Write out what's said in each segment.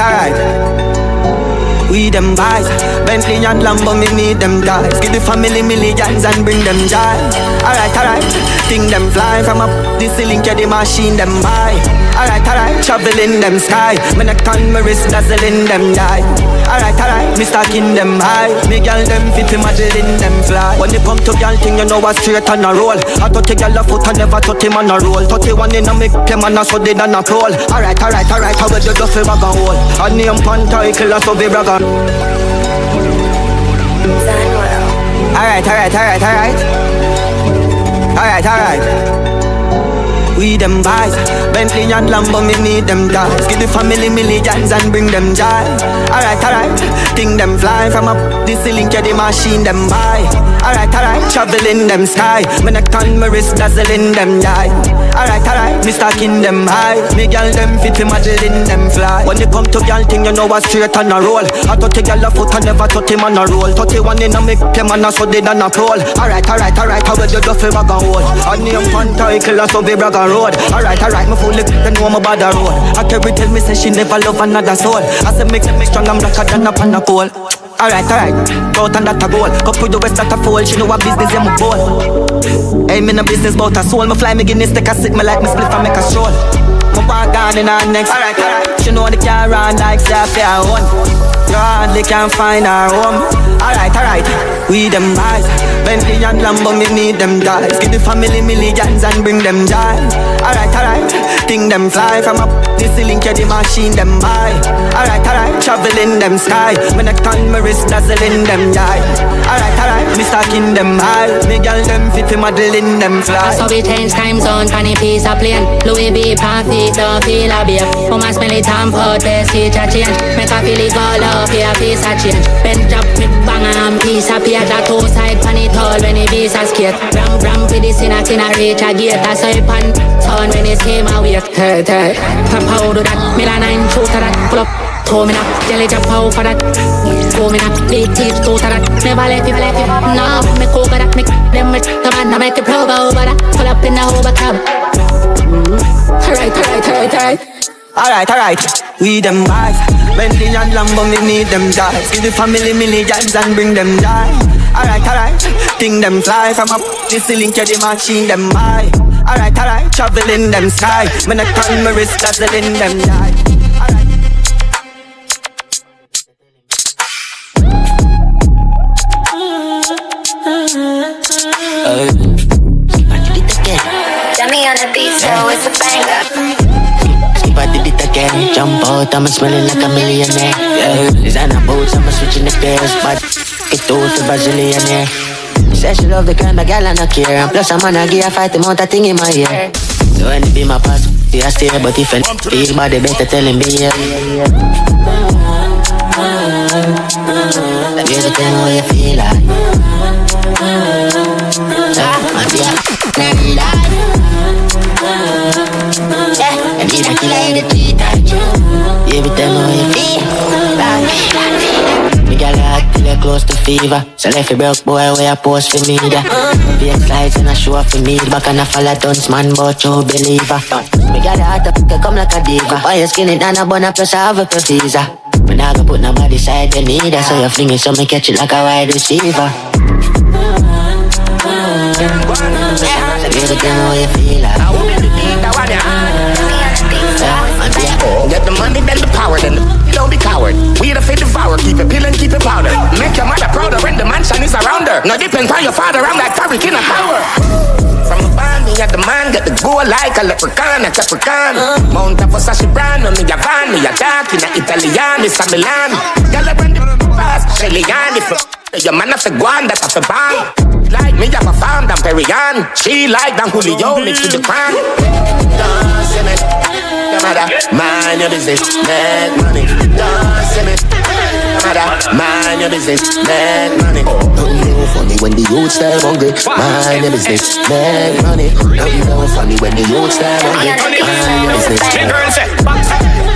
Alright. We them boys, Bentley and Lambo, me need them guys. Give the family millions and bring them joy. Alright, think them fly from up the ceiling, get the machine them buy. Alright, travel in them sky. Me neck on my wrist, dazzling them die. Alright, me stacking them high. Me girl them fit model in them fly. When it come to girl thing, you know I straight on a roll. I touch a girl a foot and never touch him on a roll. 31 in a make them and a so they done a crawl. Alright, how will you just feel bag and hold? A name pan title, so be brag on. Alright. We them boys, Bentley and Lambo, me need them guys. Give the family millions and bring them joy. Alright, think them fly from up the ceiling, get the machine them buy. Alright, travel in them sky. Me neck on my wrist, dazzling them die. Alright, me stacking them high. Me girl them fit model in them fly. When it come to girl thing, you know I straight on a roll. I touch a girl a foot and never touch him on a roll. 31 in a make them and a so they done a crawl. Alright, how will you just feel bag and hold? A name pan title, so be brag and road. Alright, me full of then know my bad road. I carry tell me say she never love another soul. I say make strong, I'm blacker than a pan a coal. Alright, out and that a goal. Couple the rest that a fool, she know what business I'm a ball. Hey, me no business bout a soul. Me fly me Guinness, take a sit, me like me split and make a stroll. Me walk on in her next. Alright, she know the car run like say I feel her own. You hardly can find her home. Alright, we them boys, Bentley and Lambo, me need them guys. Give the family millions and bring them joy. Alright, think them fly from up the ceiling, get the machine them buy. Alright, travel in them sky. Me neck on my wrist, dazzling them die. Alright, me stacking them high. Me girl them fit model in them fly. So we change time zone, funny piece of plane. Louis V, Panty, don't feel a beer. Come and smell it and put the stitch a change. Make a feel it go love, here a piece of change. Bend drop me bang and piece of page. A two side funny tall when it be a skate. Ram for this in a reach a gate. A side pan turn when it came a wait. Hey, Papa do that, Mila 9 shoot to that. Pull up, toe me up, jelly jump out for that. Go me up, big teeth, toe to that. Never let you, no, me cover that. Make them with the man, I make the pro go over that. Pull up in the hover cab. Alright, we them boys, Bentley and Lambo, me need them guys. Give the family millions and bring them joy. Alright, think them fly from up the ceiling, get the machine them buy. Alright, travel in them sky. Me neck on my wrist, dazzling them die. Dummy on the beat, so it's a banger. I did it again. Jump out, I'm smelling like a millionaire. Yeah, designer boots, I'm switching the pairs. But it's too for Brazilian. She said she love the kind of girl and I care. And plus I'm gonna give a fight amount of thing in my ear. So when it be my past, I stay. But if I feel bad, they better tell him be here. Let me tell me what you feel like. And he's a killer in the street, every time I feel me got a hot till you're close to fever. So left a broke boy where I post for me there. Fake slides and a show up for me. Back and a follow tons man, but you believer. Me got a hot up, come like a diva. Why you skinny and a bun up, plus I have a visa. When I go put nobody side, you need her. So you fling it, so me catch it like a wide receiver. So every time how you feel like get the money, then the power, then the don't be coward. We the fit devour, keep it pill and keep it powder. Make your mother prouder when the mansion is around her. No depend on your father, I'm like fabric in a power. From the band, me at the man, get the go like a leprechaun, a capricorn. Mount up for Sashi brand, me a van, me a dark, in a Italian, it's a Milan. Girl, I run the fast, Shelly-Ann, if your man have to go on, that's a bang. Like me have a farm, Dan Perian. She like Dan Julio, mixed with the crown. Don't see me, no matter, mind your business, make money. Don't see me, no matter, mind your business, make money. Nothing no funny when the youth stay hungry. Mind your business, make money. Nothing no funny when the youth stay hungry. Mind your business.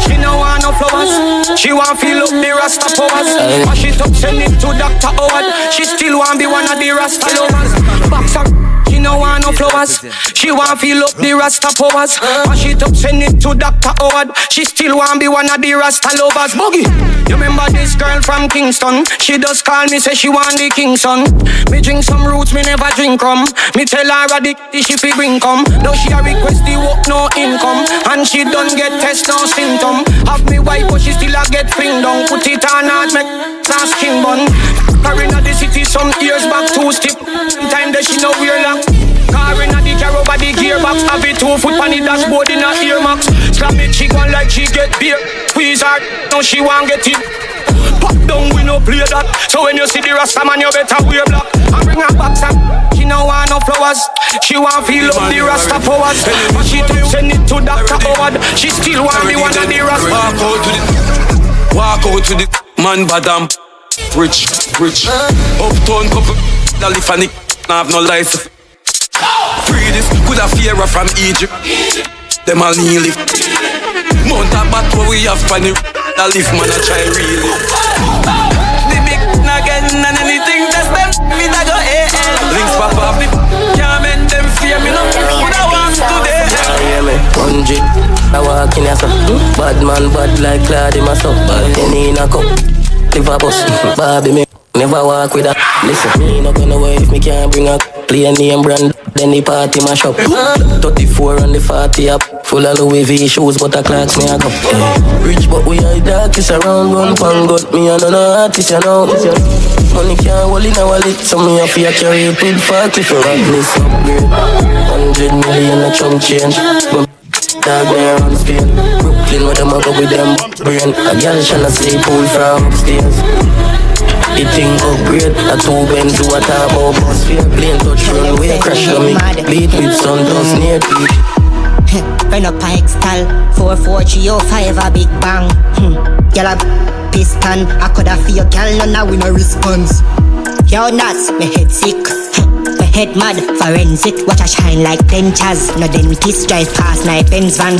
She no want no flowers. She want feel up the Rasta powers. Mash it up, send it to Dr. Howard. She still want be one of the Rasta lovers. Box up, she no want no flowers. She want feel up the Rasta powers. Mash it up, send it to Dr. Howard. She still want be one of the Rasta lovers. Boogie, you remember this girl from Kingston? She does call me, say she want the king son. Me drink some roots, me never drink rum. Me tell her a dick, she fi bring come. Now she a request the work, no income. And she don't get test, no symptom. Have me wife, but she still a get fling down. Put it on her, make last skin bun. Her inna the city some years back, 2 step. Time that she no wear lock. Car inna the car over the gearbox. Have it 2 foot on the dashboard in a earmax. Slam it, she gone like she get beer. Squeeze her, now she want get it. Pop down, we no play that. So when you see the Rasta man, you better wear black. And bring her back some. She no want no flowers. She want feel up the Rasta powers. But she took send it to Dr. Howard. She still want be one of the Rasta. Walk out to the man badam. Rich. Uptown couple. The live and nah have no life. Free this, could have fear from Egypt. Them all kneel it. Mount a bat where we have funny. The live man a try really. The big again and anything that's them. Me da go links pop off me. Can't make them fear me no. Could I want today? Hear me, 100. I walk in here so bad man, bad like Claude in my soul. Penny in a cup, live a bus. Barbie me, never walk with her. Listen, me not gonna wait if me can't bring a play name brand. Then the party mash up. 34 on the 40 up. Full of Louis V shoes, but the clocks me a cup. Rich but we are darkest around. Run pan got me and no artist, you know. Money can't hold in a wallet. So me a fear carry it with 40 for this upgrade. 100 million a chunk change. Dog there on Spain. Brooklyn where them a go with them brain. A girl tryna say pool from upstairs. The thing upgrade. A 2 Benz to a top of bus fare. Plane touch runway crash on me. Beat with sun dust near peak. Run up a X-Tal 44305 a big bang. Girl a piston. I coulda feel girl no now we no response. Yo nuts, me head sick. My head mad, forensic. Watch a shine like dentures. No dentist drive past my Benz van.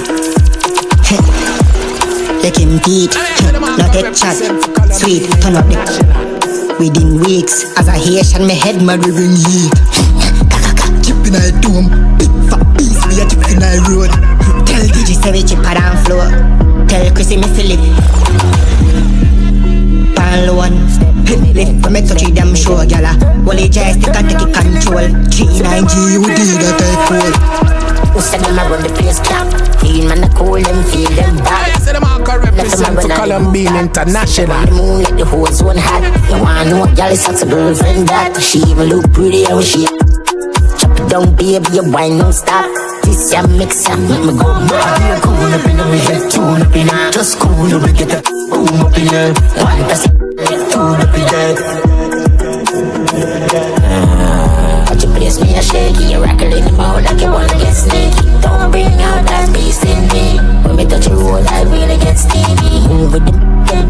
Lick him teeth. No take chat. Sweet, turn up the. Within weeks, as a Haitian, my head mad we bring heat. Chip in a dome, big fat piece, we a chip in a road. Tell DJ say we chip around floor. Tell Chrissy me feel it. Pan one, lift from me to treat them show, gala. Wally joystick and take it control. 39G, you did that I cool. Who said them a run the place clap? Feel man a cool them, feel them bad. I said them all can represent for Calum being international. The moon let the whole zone hot. You wanna know what y'all is a girlfriend that? She even look pretty how she chop it down baby, you wine don't stop. This ya mix ya make me go mad. You're cool up in the way, tune up in it. Just cool up and get that boom up in it. 1% Tune up in it. Watch you place me a shaky. You rackle in the mouth like you wanna get sneaky. Don't bring out that beast in me. When me touch your roll, I really get steamy. Move with the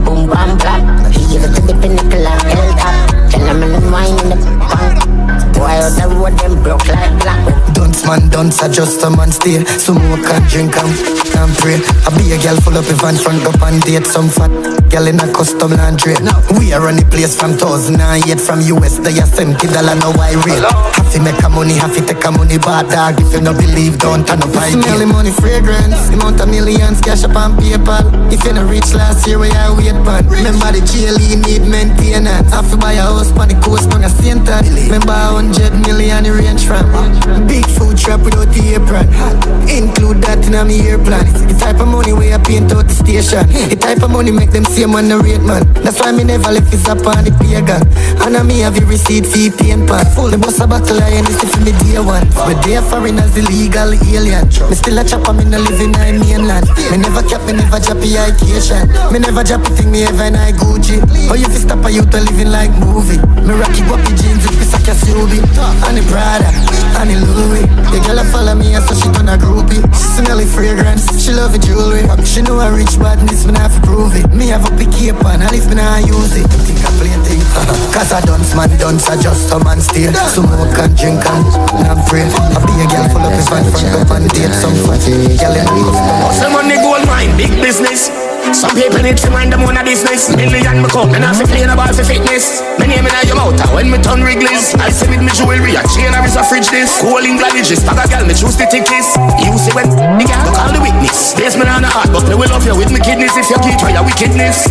boom bam black. Heal it to the pinnacle like L-top. Tell them in the wine in the punk. Boy out the road, them broke like black. Dunce man, dunce, I just a man stay. Smoke and drink and pray. I be a girl full up if and front up and date some fat girl in a custom laundry. We are on the place from 2008 from US. They are $70 no I real. Have to make a money, have to take a money bad dog. If you no believe, don't turn up I smell the money fragrance. The amount of millions cash up on PayPal. If you no reach last year, we are wait pan. Remember the GLE need maintenance. Have to buy a house on the coast on a St. Remember 100 million range from big food trap without the apron. Include that in my year plan. The type of money where I paint out the station. The type of money make them see man the rate man. That's why me never left this up on the pagan. And I me have a receipt fee pain pan. The boss a battle lion is for me day one. But they are foreigners illegal alien. Me still a chopper, me no live in my mainland. Me never cap, me never drop a vacation. Me never drop a thing, me ever in I Gucci. Oh you fi stop a youth a living like movie. Me rocky guapi jeans with piece of Cassiobi. And the Prada, and the Louis. The girl a follow me and so she turn a groupie. She smell the fragrance, she love the jewelry. She know I rich badness, me not have to prove it. Me have a big cape on, and if me not use it, you think I play a thing. Cause I dance man, dance I just a man stay. Smoke and drink and pray. I be a girl full up if and front up and date some fat girl in the Some money gold mine, big business. Some people need to mind them on a business. Million me come, and I fi play a ball for fitness. Me name in your mouth, and when me turn Wrigley's, I say with me jewelry, a chain or is a fridge this. Cool English, bag a girl, me choose the tickets. You see when the girl go call the witness. Base me on the heart, but me will love you with me kidneys if you keep for your wickedness.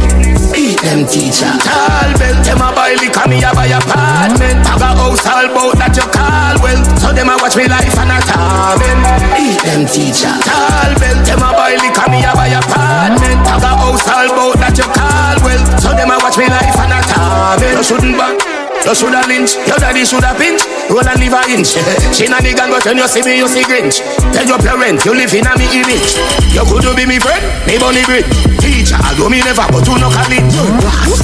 Eat them teacher. Tall belt, them a buy liquor, me a buy apartment. Bag a house all bout that you call well. So them a watch me life and a torment. Eat them teacher. Tall belt, them a buy liquor, me a buy apartment. Bag a house all bout that you call well. So them a watch me life and a torment. You shouldn't back. You shoulda lynch, your daddy shoulda pinch. Roll and live a inch. She na the gang, but when you see me, you see Grinch. Tell your parent, you live in a me image. You could be me friend, me bunny bridge. Teacher, do me never, but you no call it.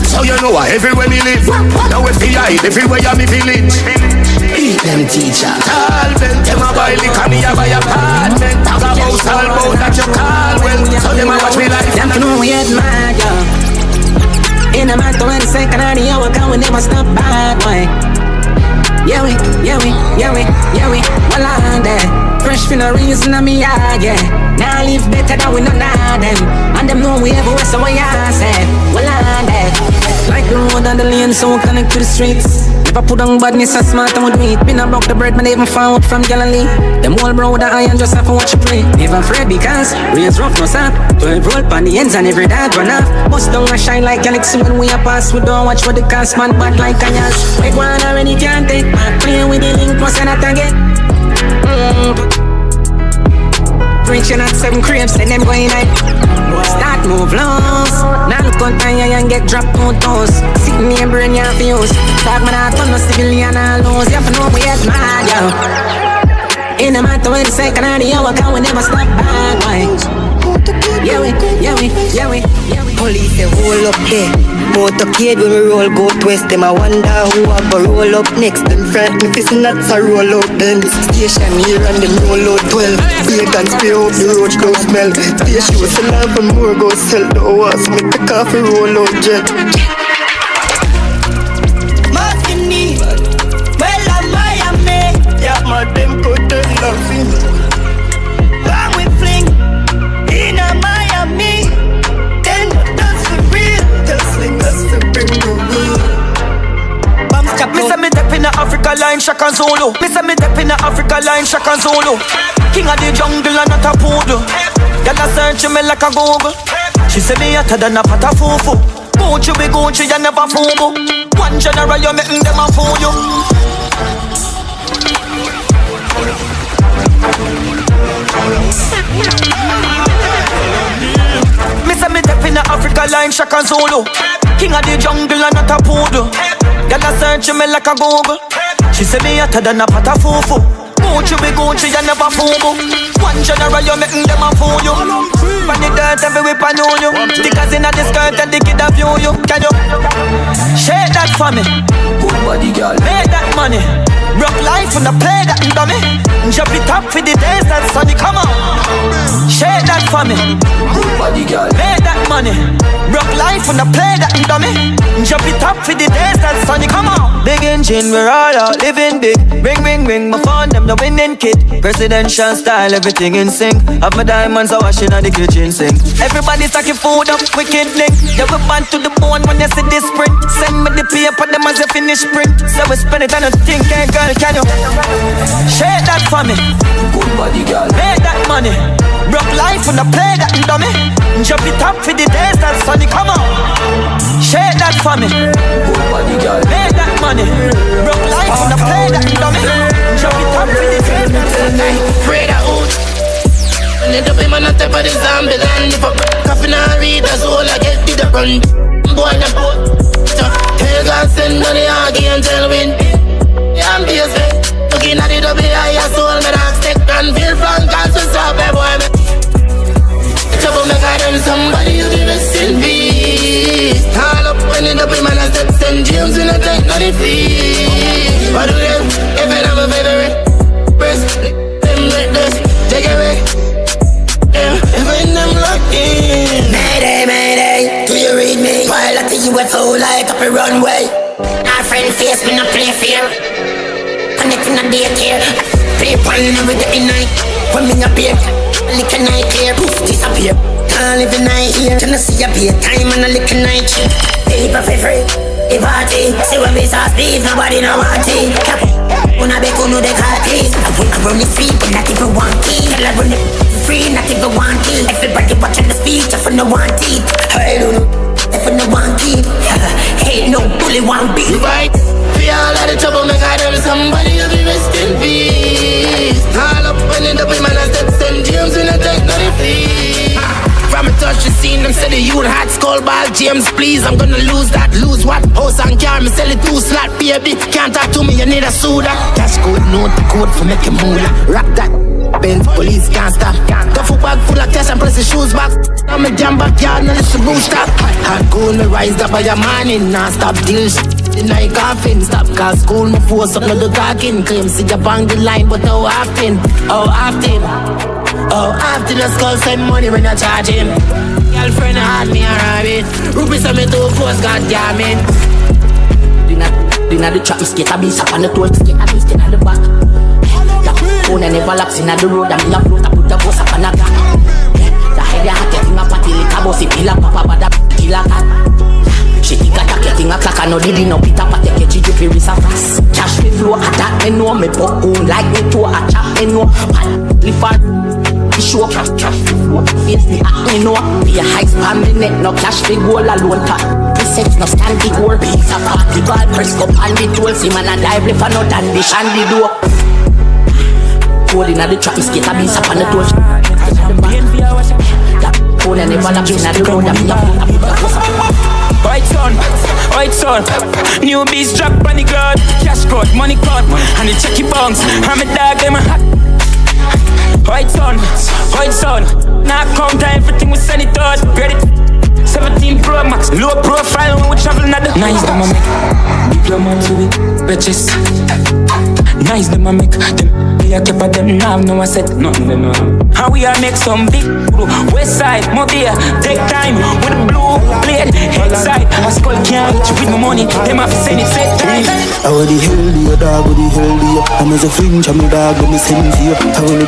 So you know everywhere me live. Now if the hide, everywhere you me village. Eat them teacher. Tall belt, them a buy liquor, me a buy apartment. Bag a house all bout that you call well. So them a watch me life. Them know we admire you. In a matter of the second of the hour, can we never stop bad boy. Yeah we, well on there. Fresh for no reason on me yard, yeah. Now live better than we none of them. And them know we ever so what I said. Well on there. Like the road and the lane, so we connect to the streets. Never put on badness and smart and we do it. Been a broke the bread, man, even found out from Galilee. Them all bro that I just have to watch you play. Never afraid because rains rough, no sap. 12 roll pan the ends and every dad run off. Bust down and shine like galaxy when we a pass. We don't watch for the cast, man, bad like Kanyas. We go on already can't take back. Play with the link, was not again. Preaching at 7 cribs, then them going like start move lows. Now look on time and get dropped on toes. Sitting here brain your fuse. Talk man out on no civilian and lose. You have to know we admire you. In the matter of the second of the hour, can we never stop bad boys. Yeah we. Police they roll up there. Motorcade when we roll go west. Them I wonder who I go roll up next. Them frighten me fist nuts I roll out them. Station here and them roll out 12. Bacon spray up the road go smell. Station was a lot and more go sell the hours. Make the coffee roll out jet. Martini, well I'm Miami. Yeah, my them could tell nothing. Bang we fling in a Miami. Then that's the real. Just like that's the bring the real. Me say me dep in a Africa line, Shaka Zulu. Me say me dep in a Africa line, Shaka Zulu. King of the jungle and not a poodle. Y'all a search me like a Google. She say me hotter than a pot of fufu. Gucci be Gucci, you never fubu. One general you making them a fool you. Me say me dep in a Africa line, Shaka Zulu. King of the jungle and not a poodle. Y'all a search me like a Google. She say me hotter than a pot of fufu. Gucci be Gucci, you never fubu. One general you making them a fool you. From the dirt every whip I know you. Stickers in a the skirt and the kid a view you. Can you shake that for me? Good body girl. Make that money. Rock life when I play that dummy. Jump it up for the days that sunny. Come on, shake that for me. Good body girl. Make that money. Rock life when I play that dummy. Jump it up for the days that sunny. Come on. Big engine, we're all out living big. Ring, my phone, them the winning kid. Presidential style, everything in sync. Have my diamonds are washing on the kitchen sink. Everybody stacking food up, wicked link. Yeah, we band to the bone when you see this sprint. Send me the paper, them as you finish print. So we spend it on a thing, hey girl, can you shake that for me? Good body girl. Make that money. Rock life when I play that dummy. Jump it up for the days that sunny. Come on, shake that for me. Good body girl. Make that money. Rock life when I play that dummy. Jump it up for the days that sunny. Pray that out. Need to be man on top of the zombie land. If I coffee and read the soul, I get to the run. Boy, the boat. Tell God send money again, tell win. Yeah, I'm busy. Looking at it, I'll be higher soul. Me not stick and feel front, cause we stop it, boy. Trouble make I them somebody you be rest in peace. All up when it up in man, I step St. James in a tank, not the fee. What do them? If it have a favorite press, them like this, take it away. If I them locked in. Mayday, do you read me? While at the UFO like up a runway. Our friend face me not play fair. Connecting a daycare. Play pine every day night. When me a beer, lick a night here, poof, disappear. Can't live in night here, can I see a beer time and a lick a night here. People feel free, the party. See when we sauce beef, nobody know want it. When I beg on the car keys, I run the street, but not even one key. Tell I run it free, not even one key. Everybody watching the speech, I for no one teeth. I don't know, if I no one key. Ain't no bully one beat. Right, we all had the trouble, make I tell somebody to be rest in peace. All up and end up in my last steps and James in a tank, not a flee. From a touch the scene, them say the youth hot skull ball. James, please, I'm gonna lose that. Lose what? House and car, me sell it 2 slot, baby. Can't talk to me, you need a soda. Cash code, note the code for make a moolah. Rock that, Benz, police can't stop. Duffel bag full of cash and press the shoes back. I'm a jam backyard, no listen rooster. Hot gold, me rise up by your morning. Nah, stop deals. The night coffin, stop cause school, me force up, no the talking. Claim see you bang the line, but how often? How often? Oh, after the skull send money when you charge him. Girlfriend had me a rabbit. Rupees on me 2 force, goddamn it. Dinner the trap, me skate a beast up on the tour, skate a beast in the back. The phone and never laps in the road, and me a float, I put the boss up on a gun. The head ya hat, getting a party, lick a bossy, pilla papa, but the killer cat. She think a tack, getting a clock, I know diddy no pita, but take a chichi, fi risk a fast. Cash me flow, attack me know, me popcorn, like me to a chop me know. If I show cash flow, face me at me know. Be a high spam me net, no cash fi goal alone top. Presents no stand the goal, pizza party ball, press cup and the tool. See man a dive lift and no dandish and the door. Cold inna the trap, skate a beast up on the toes. That phone and never lap inna the road, and me a float up with the post up. White son, new beast drop on the ground. Cash code, money card, and the checky bounce. I'm a dog, them a hot. White son, now count everything we send it out. Ready? 17 Pro Max, low profile when we travel not the. Nice them a make, diploma to it, bitches. Nice them a make, them they a keep at them now, no I said nothing them know. How we a make some big west side, Mobile, take time with the blue blade, head side. My skull can't reach with my money, them have to send it set time. I want the healthy, dog, with the healthy. I'm as a flinch, I'm a dog, when me send for you. I want the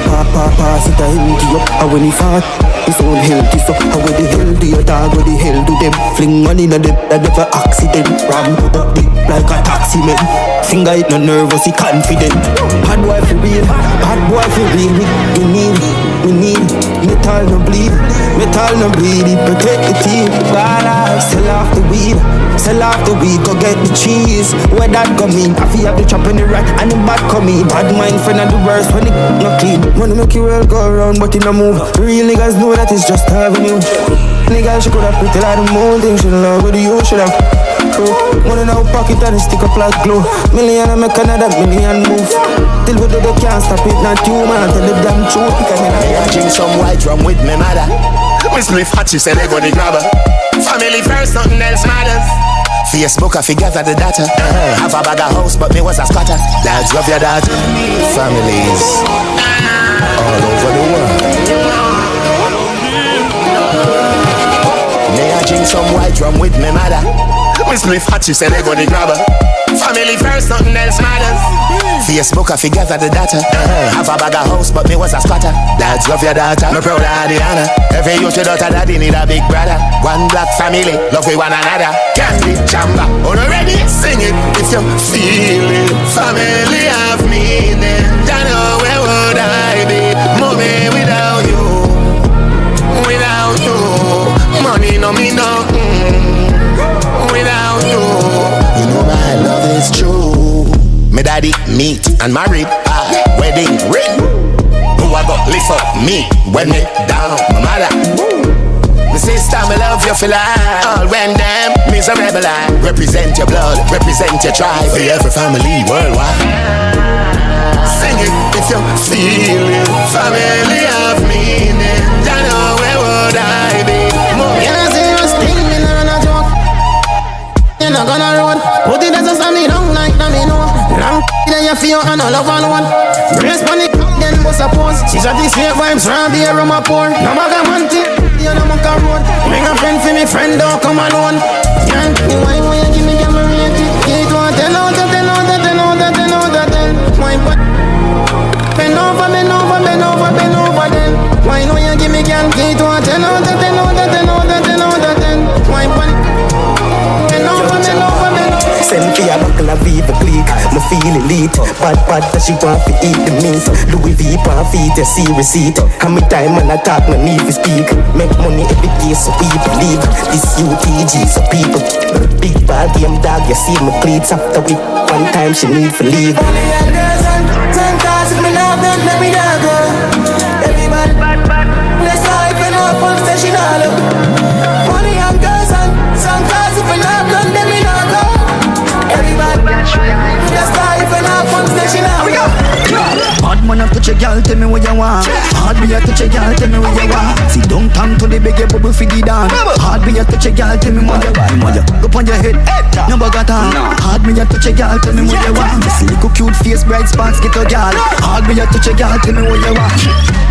pass it a empty up. I want the fat, it's all healthy. So I want the healthy, dog, with the hell do them. Fling money in them, that never accident. Ram up big like a taxi man. Finger it no nervous, he confident. Bad boy for real, we need metal no bleed, it protect the team. Sell off the weed, go get the cheese. Where that come in? I feel have the chop in the rat and the bad come in. Bad mind friend and the worst when it not clean. Wanna make you well go around but it no move. Real niggas know that it's just having you. Niggas she could have pretty like the moon thing. She love with you, should have cool. Money in our pocket and it stick up like glue. Million I make another million move. Till we do they can't stop it, not you man. Tell the damn truth because I drink some white rum with me mother. Miss Leaf hot, she said they gonna grab her. Family first, nothing else matters. Facebook, I figure that the data. Have a bag of house, but me was a squatter. Dads love your daughter. Families all over the world. May I drink some white rum with me mother. Miss Leaf hot, she said they gonna grab her. Family first, nothing else matters. Facebook, I figure that the data. Have a bag of house, but me was a squatter. Dads love your daughter, no proud of the honor. Every youth your daughter, daddy need a big brother. One black family, love with one another. Can't be chamba, already sing it if you feel it. Family have meaning. Don't know where would I be, mommy, without you. Without you, money no me no. Without you, you know my love is true. Me daddy meet and married, wedding ring. Who I got lift up me when me down my mother. My sister, me love you for life. All when them miserable I represent your blood, represent your tribe. For every family worldwide. Sing it if you feel it. Family have meaning. Don't know where would I be. You know serious thing, me not a joke. You not gonna run. Put it as a me down like na me know. Long then you feel and all of all one. Brace panic then bust a pose. She shot these straight vibes round the room a pour. No bag of money, you know muck a road. Bring a friend for me friend, don't come alone. Can't you why you give me camera rated? You go 10 out of 10 out of 10 out of 10 out of 10. My butt. Bend over, bend over, bend over, bend over. a Viva clique. Me feel elite. Bad that she want to eat the meat. Louis V pan feet, you see receipt. Come me time and I talk, no need to speak. Make money every day so people leave. This UTG so people. Big bad game dog, you see me cleats after week. One time she need to leave. Money and girls and some cars if me love them, let me not go. Everybody bad. Let's life and all fun station all up. Money and girls and some cars if me love them, let me not go. Everybody let's life and all fun station all up. Bad man a touch a girl, tell me what you want. Hard me a touch a girl, tell me what you want. See don't come to the big bubble for the dance. Hard me a touch a girl, tell me what you want. Go on your head, no bugger time. Hard me a touch a girl, tell me what you want. See little cute face, bright spots, get a girl. Hard me a touch a girl, tell me what you want.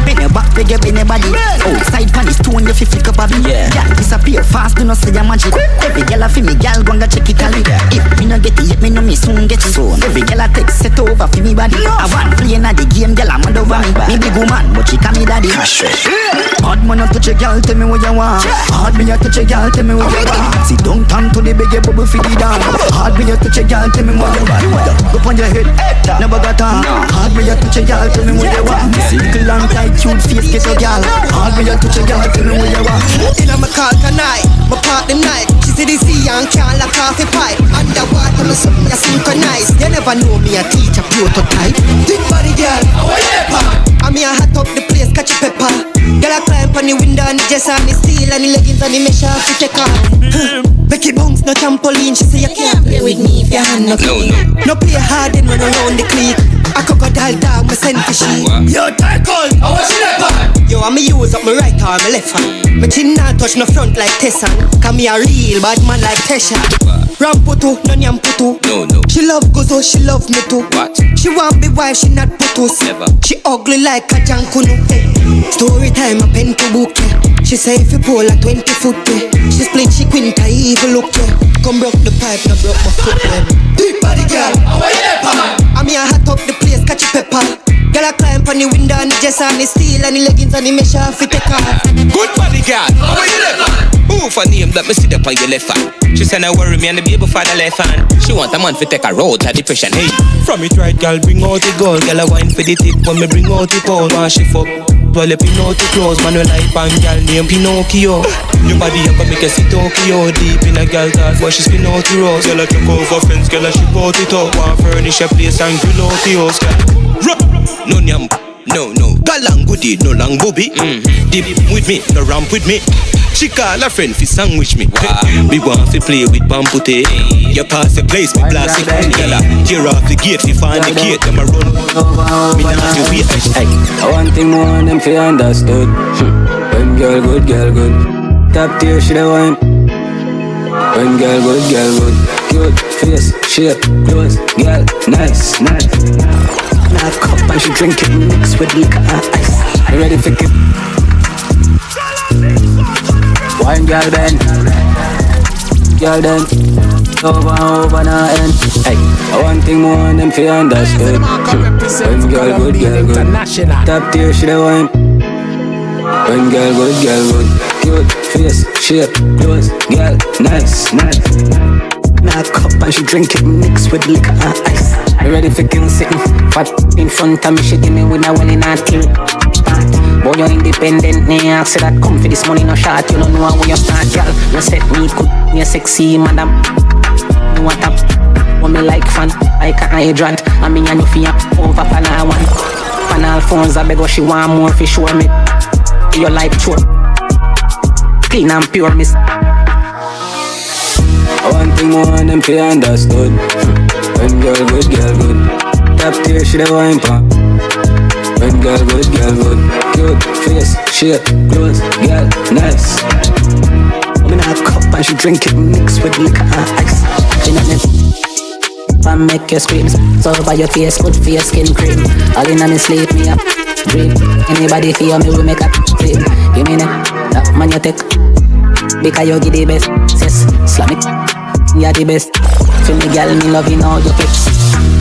Bend your back, beg your body. Outside pan is stone, you flick up a bit. Girl disappear fast, do not say your magic. Every girl a feel me, girl go and check it all. If me no get it yet, me know me soon get it. Every girl a text set over for me body. I want playing at the game, girl a mad over me. Me big woman, but she call me daddy. Hard man a touch a girl, tell me what you want. Hard me a touch a girl, tell me what you want. See don't come to the big bubble for the dance. Hard me a touch a girl, tell me what you want. Go on your head, no bugger time. Hard me a touch a girl, tell me what you want. See little long tight cute face, get a girl. Hard me a touch a girl, tell me what you want. Inna my car tonight, my part them night. She see the sea and can't lock off the pipe. Underwater, me something I synchronize. You never know me a teacher prototype. Thick body girl, how you I'm here hot up the place, catch a pepper. Girl I climb on the window and the dress and the steel and the leggings and the mesh off to take off. Becky bounce no trampoline, she say you can't play with me if your hand no clean. No play hard and run around the clique. A crocodile dog, me send for she. Yo, tackle, how was she that bad? Yo, I'm use up my right arm, my left hand. My chin not touch no front like Tessan. Cause me a real bad man like Tesha. Ramputu, no nyamputu. No. She love Gozo, she love me too. What? She want be wife, she not putus. Never. She ugly like a jankunu. Story time, a pen to book. She say if you pull a 20 foot. She split, she quinta, evil look. Come broke the pipe, no broke my foot. Big body girl, how are you there, I'm here hot up the place, catch a pepper. Girl I climb on the window and the dress and the steel and the leggings and the mesh off it take off. Good body girl, how are you there? Move a name that me sit up on your left hand. She said I worry me and the baby for the left hand. She want a man to take a road to depression. Hey, from it right girl, bring out the gold. Girl I wine for the tip when me bring out the pole. While she fuck, well you pin out the clothes. Man we like bang girl name Pinocchio. Your body you can make a sit Tokyo. Deep in a girl dance while she spin out the rose. Girl I took over fence, girl I she bought it up. Want furnish a place and grill out the house. No nyam, no galang goodie, no lang booby. Deep with me, no ramp with me. She call a friend fi sandwich me. Me want fi play with bamboote. You pass the place, me blast it. Girl tear off the gate, fi find the gate. Them a run, me not to wait. I want thing more than fi understood. When girl good. Top tier she the wine. When girl good. Cute face, shape, clothes. Girl nice. Now cup and she drink it mixed with liquor and ice. You ready for it? Wine girl then over now end. Hey, I want thing more than fi understood. When girl good. Top tier she the wine. When girl good. Cute face, shape, clothes. Girl nice. Now cup and she drink it mixed with liquor and ice. You ready for kill sitting? Fat in front of me, she give me with a one in her teeth. Boy, you're independent, I say that come for this money, no shot. You don't know where you start, girl. You set me good, you sexy, madam. You want up, want me like fan, like a hydrant. I mean, you feel over panel one. Panel phones, I beg her, she want more for sure me. You like chore, clean and pure, miss. I want thing more than fi understood. When girl good. Top tier she the wine pan. When girl good. Cute face, shape, clothes. Girl nice. I'm in a cup and she drink it mixed with liquor and ice. She not me. I make you scream. So by your face, good for your skin cream. All in on me sleep, me up dream. Anybody feel me, we make a dream. Give me that man you take. Because you give the best. Sis, slam it. You're the best. Feel me girl, me love you now, you fit.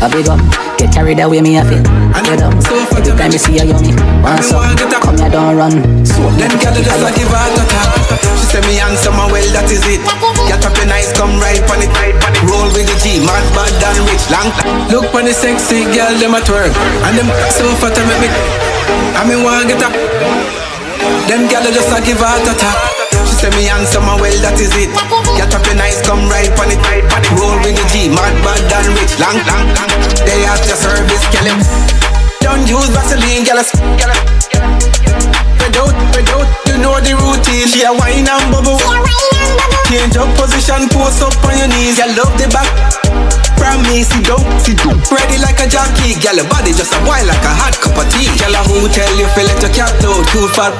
A big up, get carried away, me a fit. Get up. Every time you see a yummy, want some, come here, don't run. So Them girl just a give her a tap. She say me handsome and well, that is it. Get up your nice, come right on it. Roll with the G, mad, bad and rich. Long. Look on the sexy girl, them a twerk. And them so fat to make me. I mean, want get up. Them girl just a give her a tap. She say me handsome and well, that is it. Get up your nice, come right on it. Roll with the G, mad, bad and rich. Long. They have your service, Calum. Don't use Vaseline, girl. Spread out, you know the routine. She a wine and bubble. Change up position, post up on your knees. You love the back. From me, sit down. Ready like a jockey, girl. Your body just a boil like a hot cup of tea. Girl, who tell you feel let your cat out? Too fat.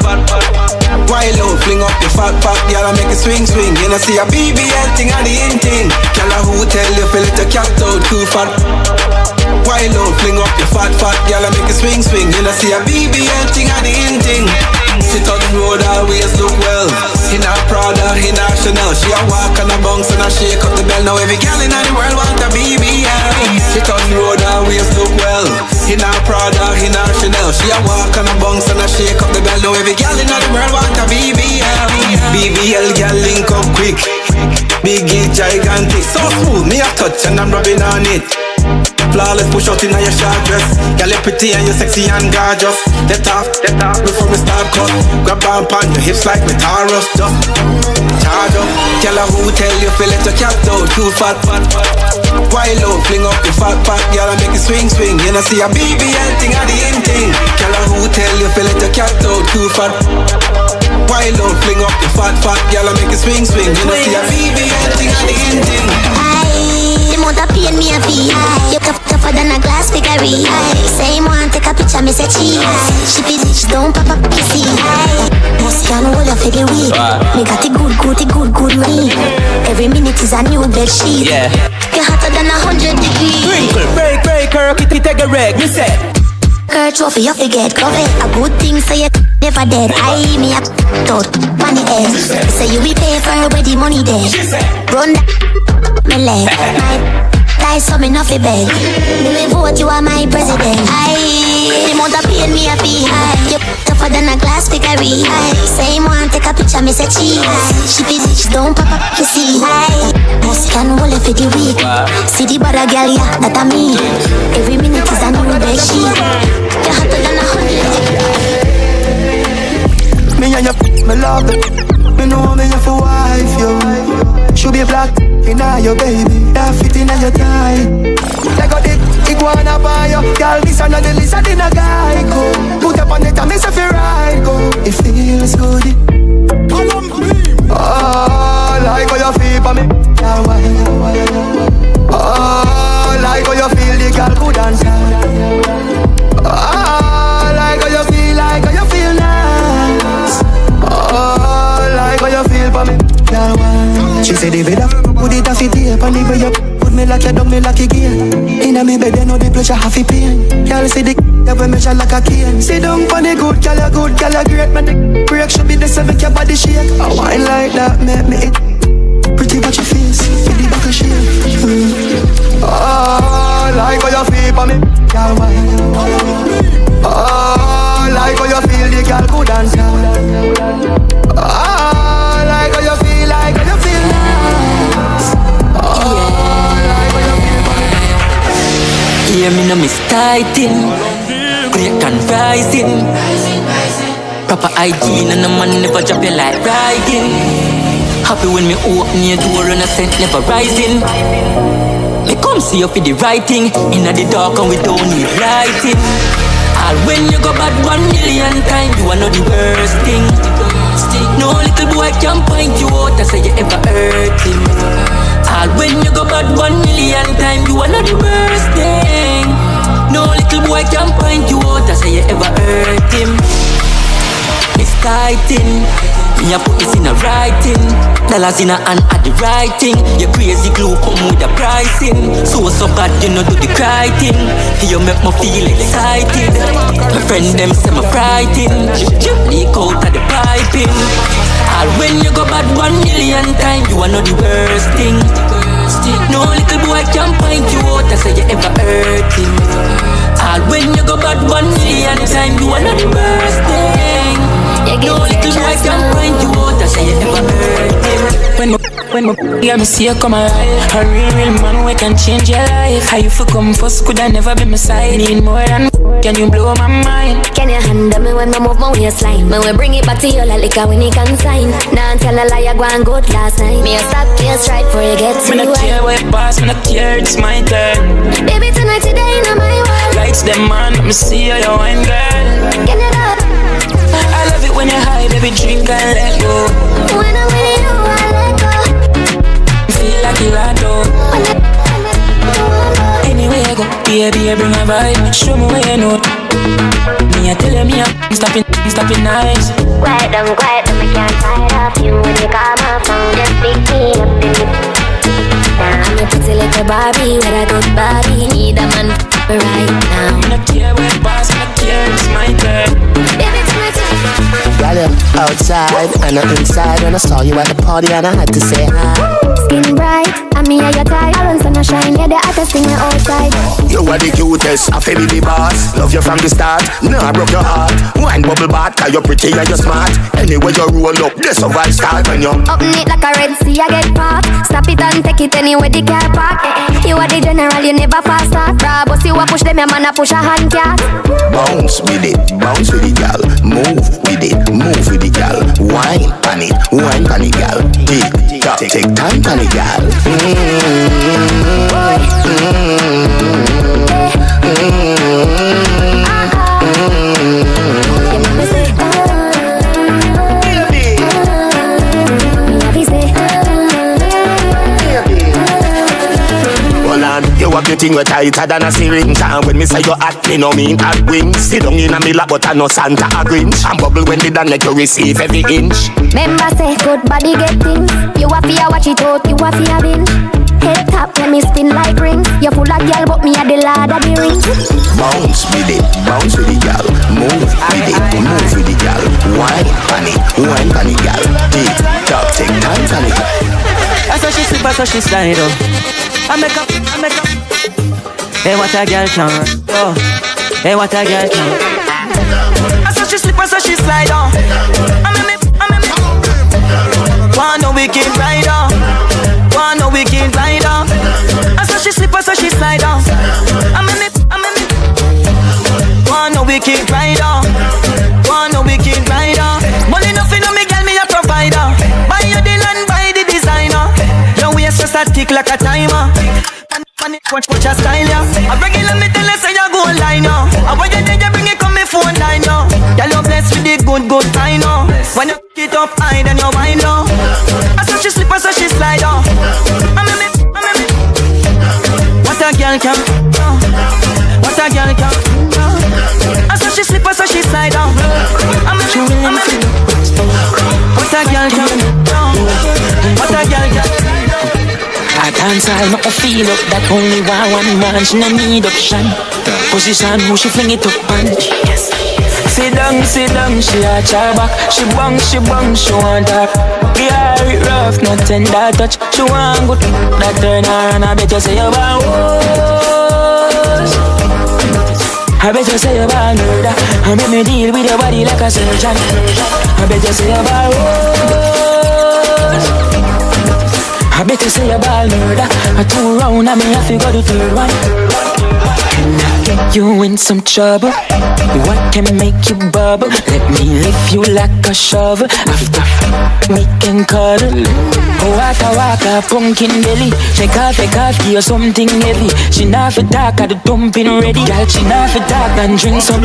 Wild out, fling up the fat. Girl, I make it swing. You know see a BBL thing and the in thing. Girl, who tell you feel let your cat out? Too fat. Wild out, fling up your fat. Girl, I make it swing. You know see a BBL thing and the in thing. She touch road always look well. In her Prada, in her Chanel. She a walk on a bounce and a shake up the bell. Now every girl in the world want a BBL. She touch road always look well. In her Prada, in her Chanel. She a walk on a bounce and a shake up the bell. Now every girl in the world want a BBL. BBL girl link up quick. Big it, gigantic. So smooth, me a touch and I'm rubbing on it. Flawless push out in your short dress. Girl, you pretty and you sexy and gorgeous. Let off, before me start cut. Grab on pan your hips like me Taurus. Just charge up. Girl, who tell you feel let your cat out? Too fat. Wild out, fling up your fat. Girl, I make it swing. You know see a BBL thing and the in thing. Girl, who tell you feel let your cat out? Too fat. Wild out, fling up your fat. Girl, I make it swing. You know see a BBL thing and the in thing. The amount of pain me a feel. You tougher than a glass figurine. Same one take a picture, me say cheese. She be bitch, don't pop up, you see. Must can hold you for the week. Me got it good me. Every minute is a new bed sheet. You're hotter than 100 degrees. Wrinkle, break, kitty take a reg, me say. Girl, trophy, you forget, cover. A good thing, so you never dead. I me up, thought, money head. Say you will pay for where the money there. Run that, me leg. My so me no fi beg. Me vote you are my president. The amount of pain me a feel. You tougher than a glass figurine. Same one take a picture, me say cheese. She be bitch, don't pop up, you see. Must can hold it for the week. See the bad girl, yeah, that a me. Every minute is a new bed sheet. You're hotter than 100. Me and you, me love it. Me know me have a wife, yo. Should be black inna your baby, that fit inna your tie. Like a dick, iguana by you. Girl, this and the lizard in a guy go. Put up on it and miss if you right go. It feels good. Calum, oh, like how you feel for me. Oh, like how you feel the girl good dance. Oh, like how you feel nice. Oh, like how you feel for me. She said the vida put it off it tape and the way you put me like you done me like again. Inna me bed, you know the pleasure half the pain. Girl, see the that we measure like a cane. Sit down for the good, girl, you great. Man, the break should be the same, make your body shake. A wine like that, make me it. Pretty but your face, with the back of shake. Oh, like how you feel for me, girl, wine. Oh, like how you feel the girl good dance. Oh, like how you feel nice. Yeah, me no miss tighting. Break and rising. Proper hygiene and a man never drop you like riding. Happy when me open your door and a scent never rising. Me come see you for the right thing. Inna the dark and we don't need lighting. All when you go bad 1,000,000 times, you are not the worst thing. No little boy can point you out and say you ever hurt him. All when you go bad 1,000,000 times, you are not the worst thing. No little boy can point you out and say you ever hurt him. It's tighting. Me a put this in a writing. Dollars in a hand at the writing. Your crazy glue come with the pricing. So bad you know do the cry thing. You make me feel excited. My friend them say me frightened. Leak out of the piping. All when you go bad 1,000,000 times, you are not the worst thing. No little boy can point you out and say you ever hurt him. All when you go bad bad 1 million times. You are not the worst thing. No little boy can find you out. I say you never heard him. When my hear me see you come alive, a real man we can change your life. How you feel come first could I never be my side. Need more than can you blow my mind? Can you handle me when I move my waistline? When we bring it back to you like liquor when you consign. Now tell a lie, go and good last night. Me a stop, me a strike for you get to me not care where it pass, me not care, it's my turn. Baby tonight, today, in my world. Lights them on, let me see you, your wine girl. Can you go? I love it when you're high, baby, drink and let go. When I'm with you, I let go. Feel like you lado. Anyway I go, baby, bring a vibe. Show me where you know. Me I tell you, me I'm stopping nice. Quiet down, I can't fight off you. When you call my phone, just pick me up in it. I'm a pretty little Barbie with a good body. Need a man right now. Me not care where it pass, me not care, it's my turn. Baby, tonight. Got him outside and I'm inside. When I saw you at the party and I had to say hi. Skin bright, and me and your tie. I run sun and shine, yeah, the hottest thing outside. You are the cutest, I feel the boss. Love you from the start, now I broke your heart. Wine bubble bath, cause you're pretty and you're smart. Anyway you roll up, guess how I start when you're up neat like a Red Sea, I get parked. Stop it and take it anywhere the car park. You are the general, you never fast start. Bravo, see what push them, your man a push a hand cat. bounce with it gal. Move with it gal. Wine pan it gal. Take time pan it gal. You have the thing tighter than a syringe. And when me say you hot, me no mean hot wings. Sit down in a me lap, but I no Santa a Grinch. And bubble when they done like you receive every inch. Member say good body get things. You a fi watch it out, you a fi binge. Head top when me spin like rings. You full of girl, but me a the lord of the rings. Bounce with it gal. Move with it gal. Wine pan it gal. Take time pan it. That's how she slip, that's how she slide up. I make up. Hey, what a girl can. Oh, hey, what a girl can. That's how she slip, that's how she slide on. I'm a me. One no wicked rider. That's how she slip, that's how she slide on. I'm a me. One no wicked rider. Money nothing on me, girl, me a provider. Buy you the land, buy the designer. Your waist just a tick like a timer. Watch a style, yeah. I regular me tell you say you go line, yo. I want you then you bring it come me phone line, yo. Girl, you blessed with the good time, yo. When you get up high, then you wine, yo. I saw she slip, I saw she slide, yo. I'm a me. What a girl can, what a girl can. I saw she slip, I saw she slide, yo. I'm a me. What a girl can, what a girl can. I dance all make her feel up that only one man, she no need option. Position who she fling it up on. Sit down, she arch her back. She bang, she want her. Yeah, it rough, no tender touch. She want good, that turn her and I bet you say you want worse. I bet you say you want murder. I make me deal with your body like a surgeon. I bet you say you want worse. I bet you say you ball murder. I 2 round and me have to go the 3rd one. Can I get you in some trouble? What can make you bubble? Let me lift you like a shovel. After we can cuddle. Waka, pumpkin belly. Shake off, give you something heavy. She not for talk, at the dumping ready. Girl, she not for talk and drink some.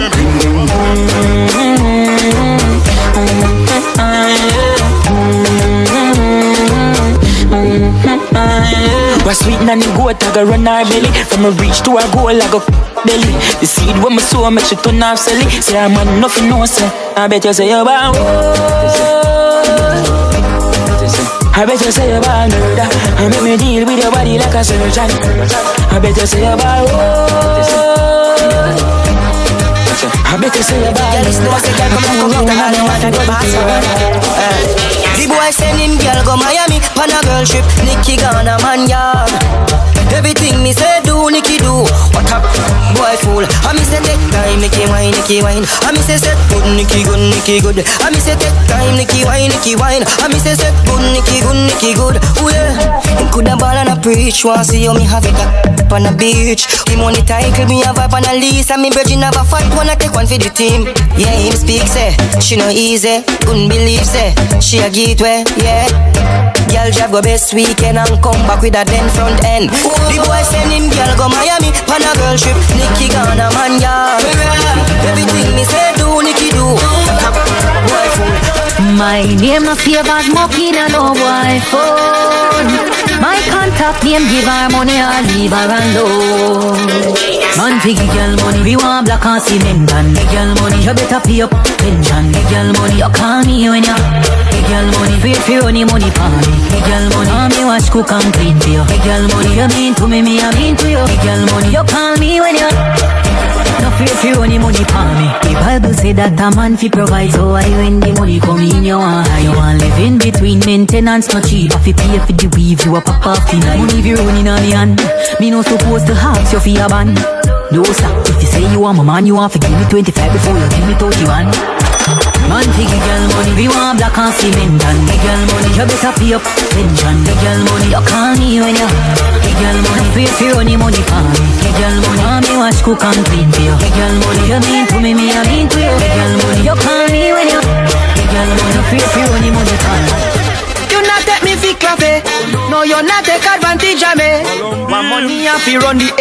What's sweet and the goat, I go run her belly. From a reach to a goal, I go belly. The seed when me sow, make she turn off silly. Say I'm man, nothing no say. I bet you say you want I bet you say you want murder. I make me deal with your body like a surgeon. I bet you say you want I bet you say you want the boy sending girl go Miami on a girl trip. Nicky gonna man yard. Everything me say do, Nicky do. What a boy fool. I me say say take time, Nicky wine, Nicky wine. I me say set good, Nicky good, Nicky good. I me say take time, Nicky wine, Nicky wine. I me say set good, Nicky good, Nicky good. Oh yeah, him coulda ball and a preach. Want see how me have it up on the beach. Him on the title, me have up on the list. And me virgin have a fight, wanna take one for the team. Yeah, him speak say, she no easy. Couldn't believe say, she a gateway. Yeah, girl drive go best weekend and come back with a den front end. The boy send him girl go Miami, pan a girl trip. Nicky gone a man yard. Everything me say do, Nicky do. Boy fool. My name no favors smoking and no boy phone. My contact name give her money or leave her alone. Man fi give girl money, we want black and cement. And give girl money, you better pay up pension. Give girl money, you call me when you give girl money, wait for only money for me. Give girl money, me wash cook and clean for you. Give girl money, you mean to me, I mean to you. Give girl money, you call me when you no fear for only money for me. The Bible say that a man fi provide, so why when the money come in you want live in between maintenance no cheap. If you pay for the weave, you a pop off the night. Money be running on me hand, me no supposed to ask you for your band. No sir, if you say you want my man, you want to give me 25 before you give me 31. Man fi give girl money, we want black and cement. And give girl money, you better pay up pension. Give girl money, you call me when you give girl money, pay for only money for me. Give girl money, me wash cook and clean for you. Give girl money, you mean to me, I mean to you. Give girl money, you call me when you give girl money, pay for only money for me. You not take me fi cafe, no you not take advantage of me. One money I fi run the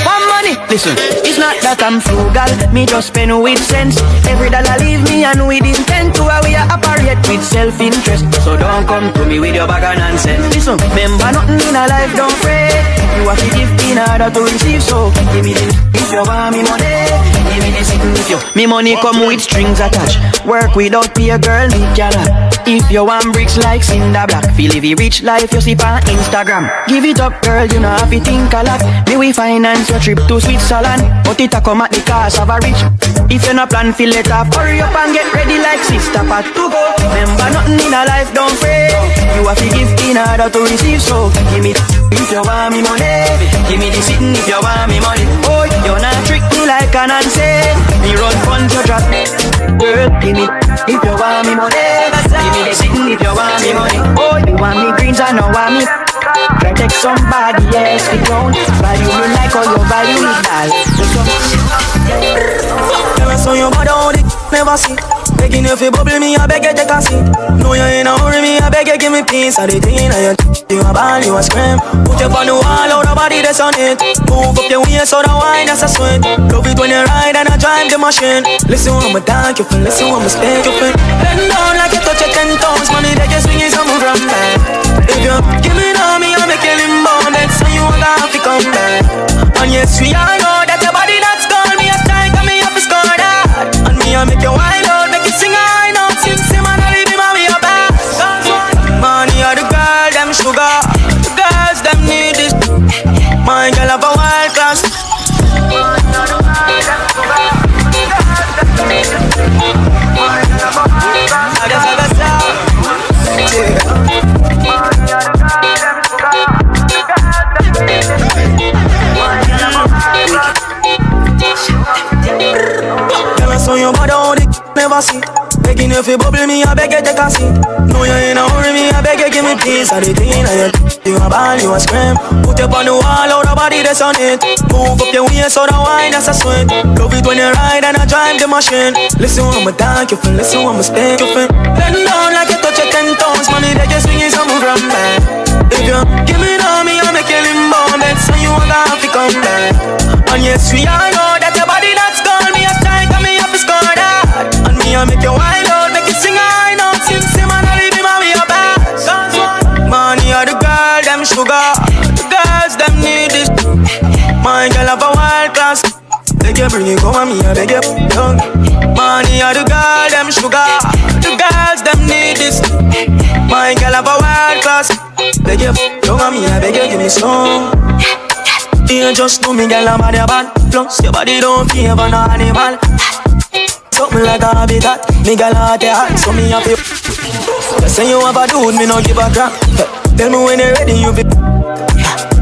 one money. Listen, it's not that I'm frugal, me just spend with sense. Every dollar leave me and with intent to how we operate with self-interest. So don't come to me with your bag of nonsense. Listen, remember nothing in a life don't fret. You have to give in order to receive, so give me the if you want me money. Give me the sitting if you me money come with strings attached. Work without pay a girl, me cannot. If you want bricks like Cinder Black, feel if you rich life you see on Instagram. Give it up girl, you know have to think a lot. Me we finance your trip to Switzerland, but it a come at the cost of a rich. If you no plan feel it off, hurry up and get ready like Sister Pat to go. Remember nothing in a life don't fret. You have to give in order to receive, so give me if you want me money. Give me the sitting if you want me money. Oh, you not trick me like an answer. Me run fun to drop. Girl, give me if you want me money. Give me the sitting if you want me money. Oh, you want me greens and no want me. Try take somebody else to ground. Value me like all your value me die. Never saw your body on it, never see. Begging if you bubble me, I beg you take a seat. No, you ain't a hurry me, I beg you give me peace. I did thing and you a ball, you a scream. Put your on the wall, out the body that's on it. Move up your waist, so the wine that's a sweat. Love it when you ride and I drive the machine. Listen when I thank you for, listen when I speak you for. Bend down like you touch your 10 toes, money that you swing is something from there. If you give me now, me I make you limbo. Next time you want to have to come back. And yes, we all know that your body that's gone. Me a strike and me have to score that. And me I make you wild out, make you sing high notes. Sing, man, I leave me man, we a back. Money are the girl, them sugar. The girls, them need this. My girl have a wild class. Money are the girl, them sugar. The girls, them need this. My girl have a wild class. I guess I got that. Money are the girl, them sugar. The girls, them need this. My girl have a wild class. Girl, I saw your body on it, never see. Begging if you bubble me, I beg you take a seat. No, you ain't a hurry me, I beg you give me peace. I did thing and you a ball, you a scream. Put up on the wall, out the body that's on it. Move up your waist, so the wine that's a sweat. Love it when you ride and I drive the machine. Listen when I thank you for, listen when I speak you for. Bend down like you touch your 10 toes, money that you swing is something from there. If you give me now, me I make you limbo. Next time you want to have to come back. And yes, we all know that your body that's gone. Me a strike and me have to score that. And me I make you wild out, make you sing high notes. Sing, man, I leave me man, we a back. Money are the girl, them sugar. The girls, them need this. My girl have a wild class. Beg you bring it, come on me, I beg you young. Money are the girl, them sugar. The girls, them need this. My girl have a wild class. Beg you, young on me, I beg you, give me some. You just know me, girl, I'm a the band. Plus, your body don't favor no animal. Something like a habitat. Me girl out the heart, so me happy. Just say you have a dude, me no give a crap. Tell me when you're ready, you be.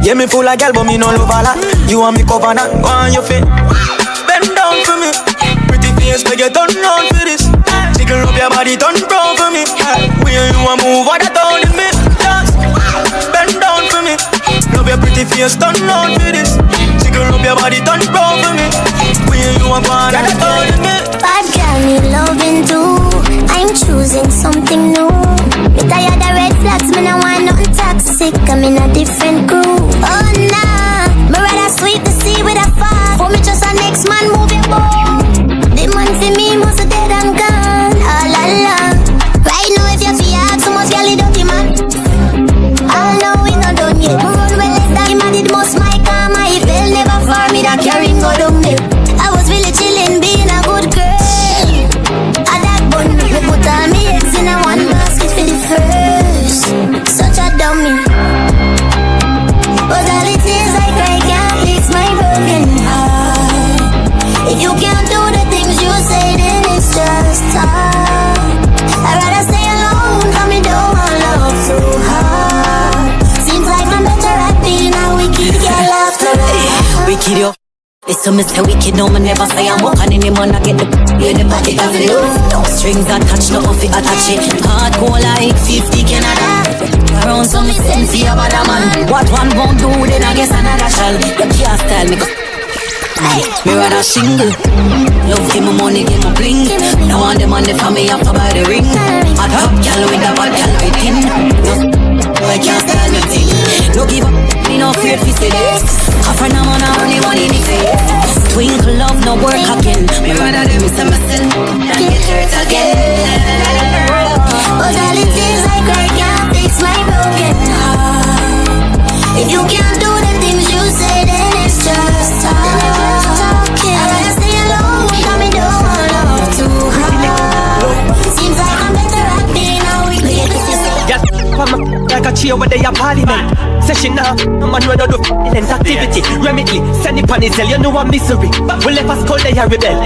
Yeah, me full of girl, but me no love a lot. You want me cover that, go on your feet. Bend waist turn round for this. Jiggle up your body, turn round for me. When you are born, I told me. Bad girl need loving too. I'm choosing something new. Me tired of red flags, me no want nothing toxic. I'm in a different groove. Oh nah, me rather sweep the sea with a fart. For me just a next man moving boom. The man for me must have dead and gone. Ah la la. Right now if you feel hard, so much girl it dirty man. I know we not done yet. Me run well less than him, I did most my karma. If they'll never for me, that carrying go down there. I was really chilling, being a good girl. I that bun, me put all me eggs in a one basket for the first. Such a dummy. But all it is like I can't fix my broken heart. If you can't do the things you say, then it's just talk. I'd rather stay alone, cause me don't want love too hard. Seems like I'm better at being a wicked girl after all. Wicked yo. Listen me say wicked, no man never say I'm walking in the man I get the the pocket of the love. No strings attached, no off it attach it. Hardcore like 50 Canada. Around some sense here about a man. What one won't do then I guess another shall. You can't style me me rather single. Love give me money, give me bling. No want the money for me have to buy the ring. A top girl with a bad girl within. I can't style me thing. No give up, me no afraid fi say this. A friend of mine only money in the face. Twinkle love, no work again. Me rather them say myself than get hurt again. But all it is like I can't fix my broken heart. If you can't do the things you say, then it's just talk. I rather stay alone, cause me don't want love too hard. Seems like I'm better at being a wicked. Like a cheer where they are parliament. Session now, no man run out of violent activity. Remedy, send it on his cell, you know I'm misery. We left us cold, they are rebel.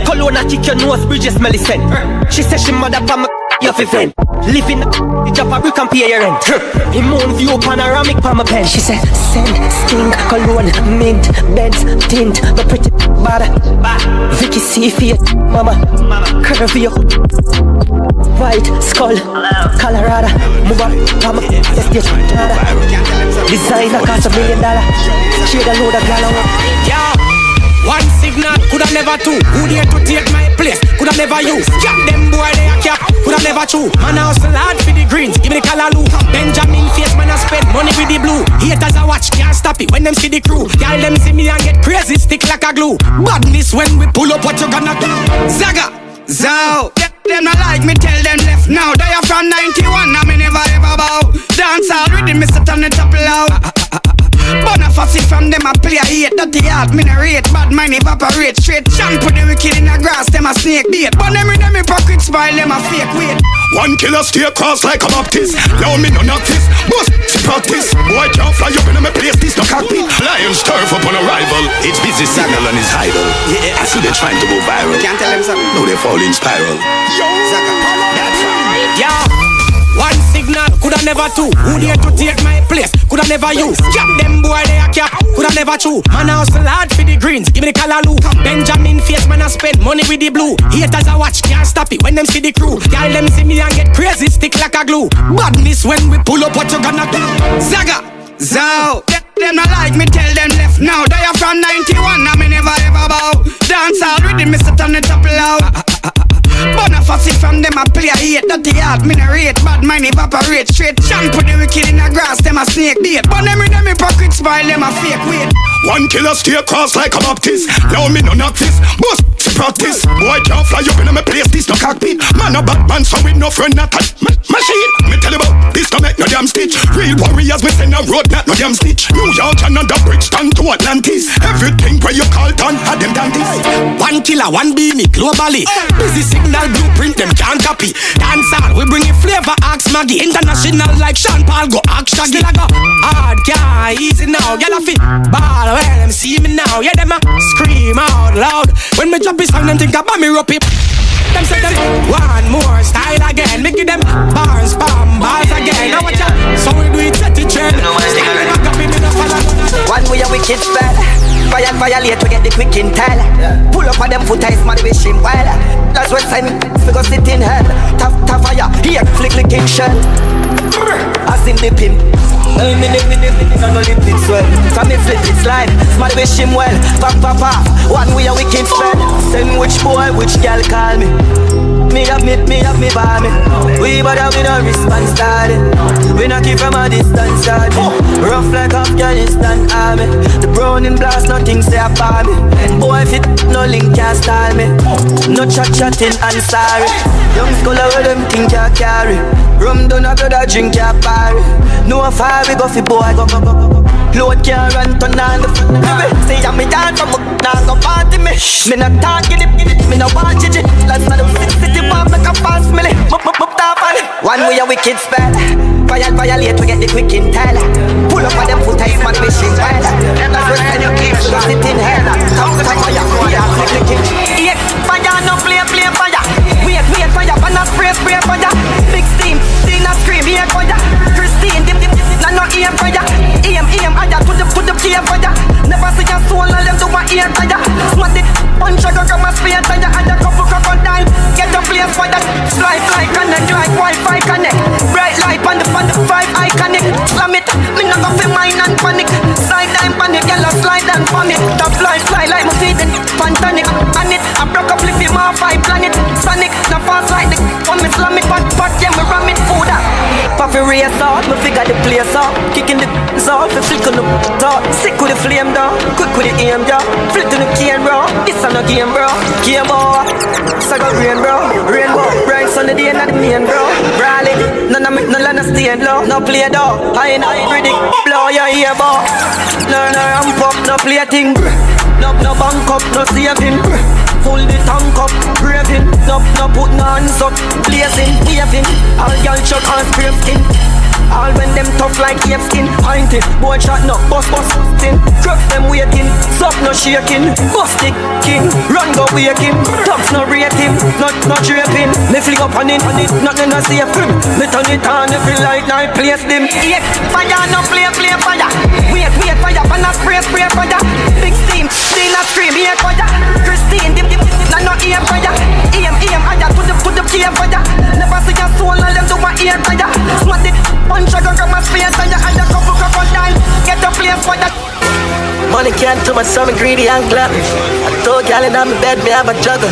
Colonna kick your nose, bridges smelly scent. She said she mother pa my you fi friend. Living the job a brick and pay your rent. Moon view panoramic pa my pen. She said send, stink, cologne, mint, beds, tint. The pretty bad, Vicky see face, mama, curvy white skull, Colorado, move up, come up, let's get designer cost $1 million. Shade a load of gala. Yeah. One signal, coulda never two. Who dare to take my place? Coulda never use. Jack them boy they a cap, coulda never chew. Man a hustle hard for the greens, give me the callaloo. Benjamin face man a spend money with the blue. Haters a watch, can't stop it when them see the crew. Y'all them see me and get crazy, stick like a glue. Badness when we pull up, what you gonna do? Zaga, Zow. Them not like me, tell them left now. They are from 91, now me never ever bow. Dancehall rhythm, me sit on the top loud. But a fussy from them a play a hate. Dirty heart, me no rate. Bad mind evaporate. Straight champ put the wicked in the grass. Them a snake bait. But them hypocrite spoil. Them a fake weight. One killer stay across like a Baptist. Now me no knock this. Bust practice. Boy can't fly up in my place. This no cockpit. Lions turf upon a rival. It's busy Sagal and his idol. Yeah, I see they trying to go viral. Can't tell them something. No, they fall in spiral. Yo, Zaga. That's right. Yeah. One signal, coulda never two. Who dare to take my place? Coulda never use. Jack them boy they a cap, coulda never chew. Man a hustle hard for the greens, give me the callaloo. Benjamin face man a spend money with the blue. Haters a watch, can't stop it when them see the crew. Y'all them see me and get crazy, stick like a glue. Badness when we pull up, what you gonna do? Zaga, Zow. Them not like me, tell them left now. They are from 91, now me never ever bow. Dancehall rhythm, me sit on the top loud. But a fussy from them a play a hate. Dirty heart, me no rate. Bad mind evaporate. Straight champ put the wicked in the grass. Them a snake bait. But them hypocrite spoil. Them a fake weight. One killer stay across like a Baptist. Now me no knock this. Bust practice. Boy can't fly up in my place. This no cockpit. Man a Batman, so with no friend not a machine. Me tell you about this to make no damn stitch. Real warriors we send a road not no damn stitch. New York and the Brixton to Atlantis. Everything where you call done had them dandies. One killer, one beanie, globally. Busy signal blueprint, them can't copy. Dancehall, we bring it flavor, ask Maggie. International like Sean Paul, go ask Shaggy. Like a hard car, easy now. Get a fit, ball, well, them see me now. Yeah, them a scream out loud. When me drop this song, them think about me rope it. Them say them, one more style again. Make it them bars, bam, bars again. Now watch out, so we do it, set the trend. One way a wicked spell. Violate to get the quick intel. Pull up on them foot eyes, man, we shim well. That's what time we go sit in hell. Tough fire, here, flick the king shell. I sing the pimp. Minute, no lip it swell. From me flip it slide, smart wish him well. Pop, one way a wicked spell. Send which boy, which girl call me. Me up, me bar me. We bother, we no response started. We no keep from a distance started. Rough like Afghanistan army. The Browning blast, nothing say about me. Boy, if it no link can't style me. No chatting and sorry. Young scholar where them think you carry. Rum done a brother drink your party. No fire we go fi boy go. Load can't run turn on the baby. Say I'm me dance from now go party me. Me not talking it, me no watch it. Like my city pop make a pass me. Top on it. One way a wicked spell. Violate we get the quick in Tyler. Pull up on them foot ice man fishing wild. That's what I do. Go sit in hell. Come fire, click. Yeah, fire no play fire. Wait fire, banana spray fire. Big steam, Dina scream, here fire. Christine, dim, no aim fire. Aim, aya, put the key fire. Never see a soul, all them do my ear fire. Smart it, punch a gun, my spear fire. Aya, couple crocodile, get the place fire. Fly, connect, like Wi-Fi connect. Bright light on the 5 iconic. Slam it, me not go feel mine and panic. Slide down panic, yellow slide and panic. The fly like my feet in pantanic. And it, I broke up, lift him off, I planet. Sonic, now fast like the one me slam it, but yeah, me ram it, food up. Puffy race out, me figure the place out. Kicking the off, me flick on the out. Sick with the flame down, quick with the aim down. Flip to the cane, bro, this a no game, bro. Game over, saga rain, bro. Rainbow, bright sun the day, not the main, bro. Brawling, none of me, no land stand low. No play though, I ain't ready, blow your ear, bro. No, ramp up, no play thing. No bank up, no saving. Full the tank up, raving. No put no hands up, blazing, waving. All y'all chuck and scrape skin. All when them tough like ape skin. Pointed, boy shot no, bust tin. Crux them waiting, suck no shaking. Bust the king, run go waking. Thugs no rating, not draping. Me fling up on it, nothing no safe. Me turn it on every light night, place them. Yeah, fire no play fire. Wait fire, banana spray fire. Big steam, Dina scream, here fire. Christine, dim, no aim fire. Aim, aya, put the key fire. Never see a soul, all them do my ear fire. Smart it, punch a gun, my spear fire. Aya, couple crocodile, get the place for that. Money can't too much, so I'm greedy and gluttony. I told y'all in my bed, me have a juggle.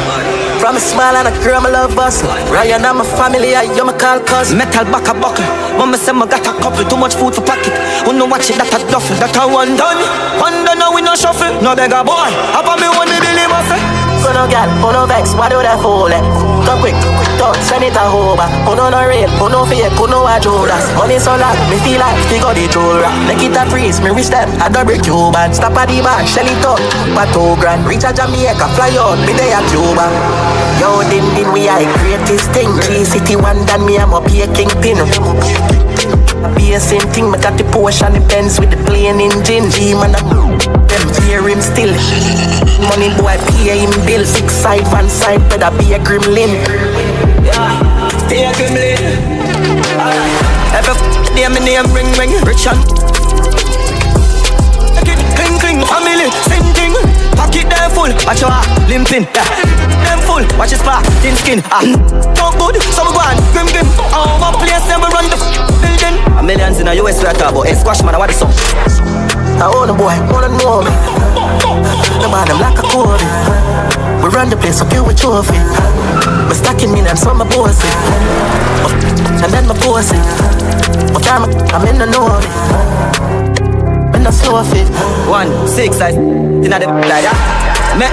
From a smile and a girl, my love bustle. Ryan and my family, I you my call cousin. Metal back a buckle. Mama said I got a couple, too much food for pocket. Who know watch it, that a duffel, that a one done. One done now we no shuffle, no beggar boy. Up on me one the daily muscle. Who no gal, who no vex, what do that for? Come quick, don't send it a over. Who no real, who no fake, who no a Judas. Money so long, me feel like we got the tour. Make it a freeze, me reach them, I don't break you bad. Stop at the back, shell it up, but 2 grand. Reach a Jamaica, fly out, me there at Cuba. Yo, din we are the greatest thing. Key City one done me, I'm up here kingpin. Be a same thing, me got the Porsche and the Benz with the plane engine. G-man, them fear him still. Money boy, pay him bill. 6 side, 1 side, better be a gremlin. Yeah, be a gremlin. Every day my name ring, rich and cling, family, same thing. Pocket them full, watch your heart, limping. Them full, watch your spark, thin skin. Talk good, some go on, grim. Oh, one place never run the building. A millions in the US we are talking about. Hey, squash man, what is up? I own a boy, wanna know me. The man, I'm like a Kobe. We run the place up here with trophy. But stacking me and some my boss it. And then my boss it. But I'm in the know me. I'm not slow fit. 1, 6, I did not like that. Make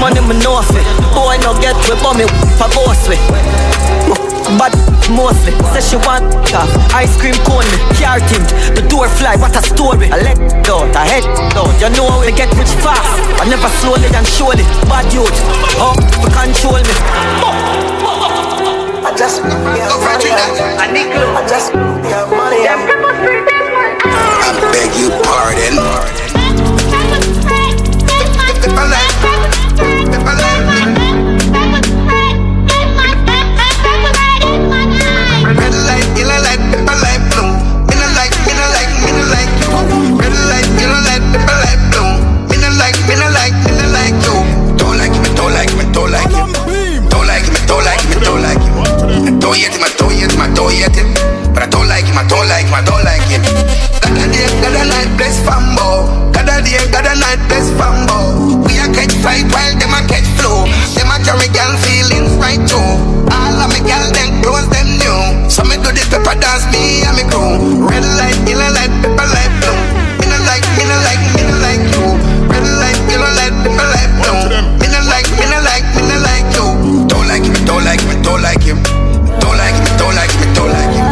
money me know of it. Boy no get with me for boss way. But mostly say she want ice cream cone me, car tint, the door fly, what a story. I let out, I head out, you know we get rich fast. I never slowly and surely, bad youth, oh, we control me. I just money, I just money. I beg you pardon. Red light, yellow light, pepper light, blue. Me no like you. Red light, yellow light, pepper light, blue. Me no like you. Don't like me. Don't like you. Don't hate him, but I don't feelings right too. All of me gal them close them new. So me do this pepper dance, me and me crew. Red light, yellow light, pepper light blue. Me no like you. Red light, yellow light, pepper light blue. Me no like you. Don't like him, don't like me, don't like him. Don't like me, don't like me, don't like him.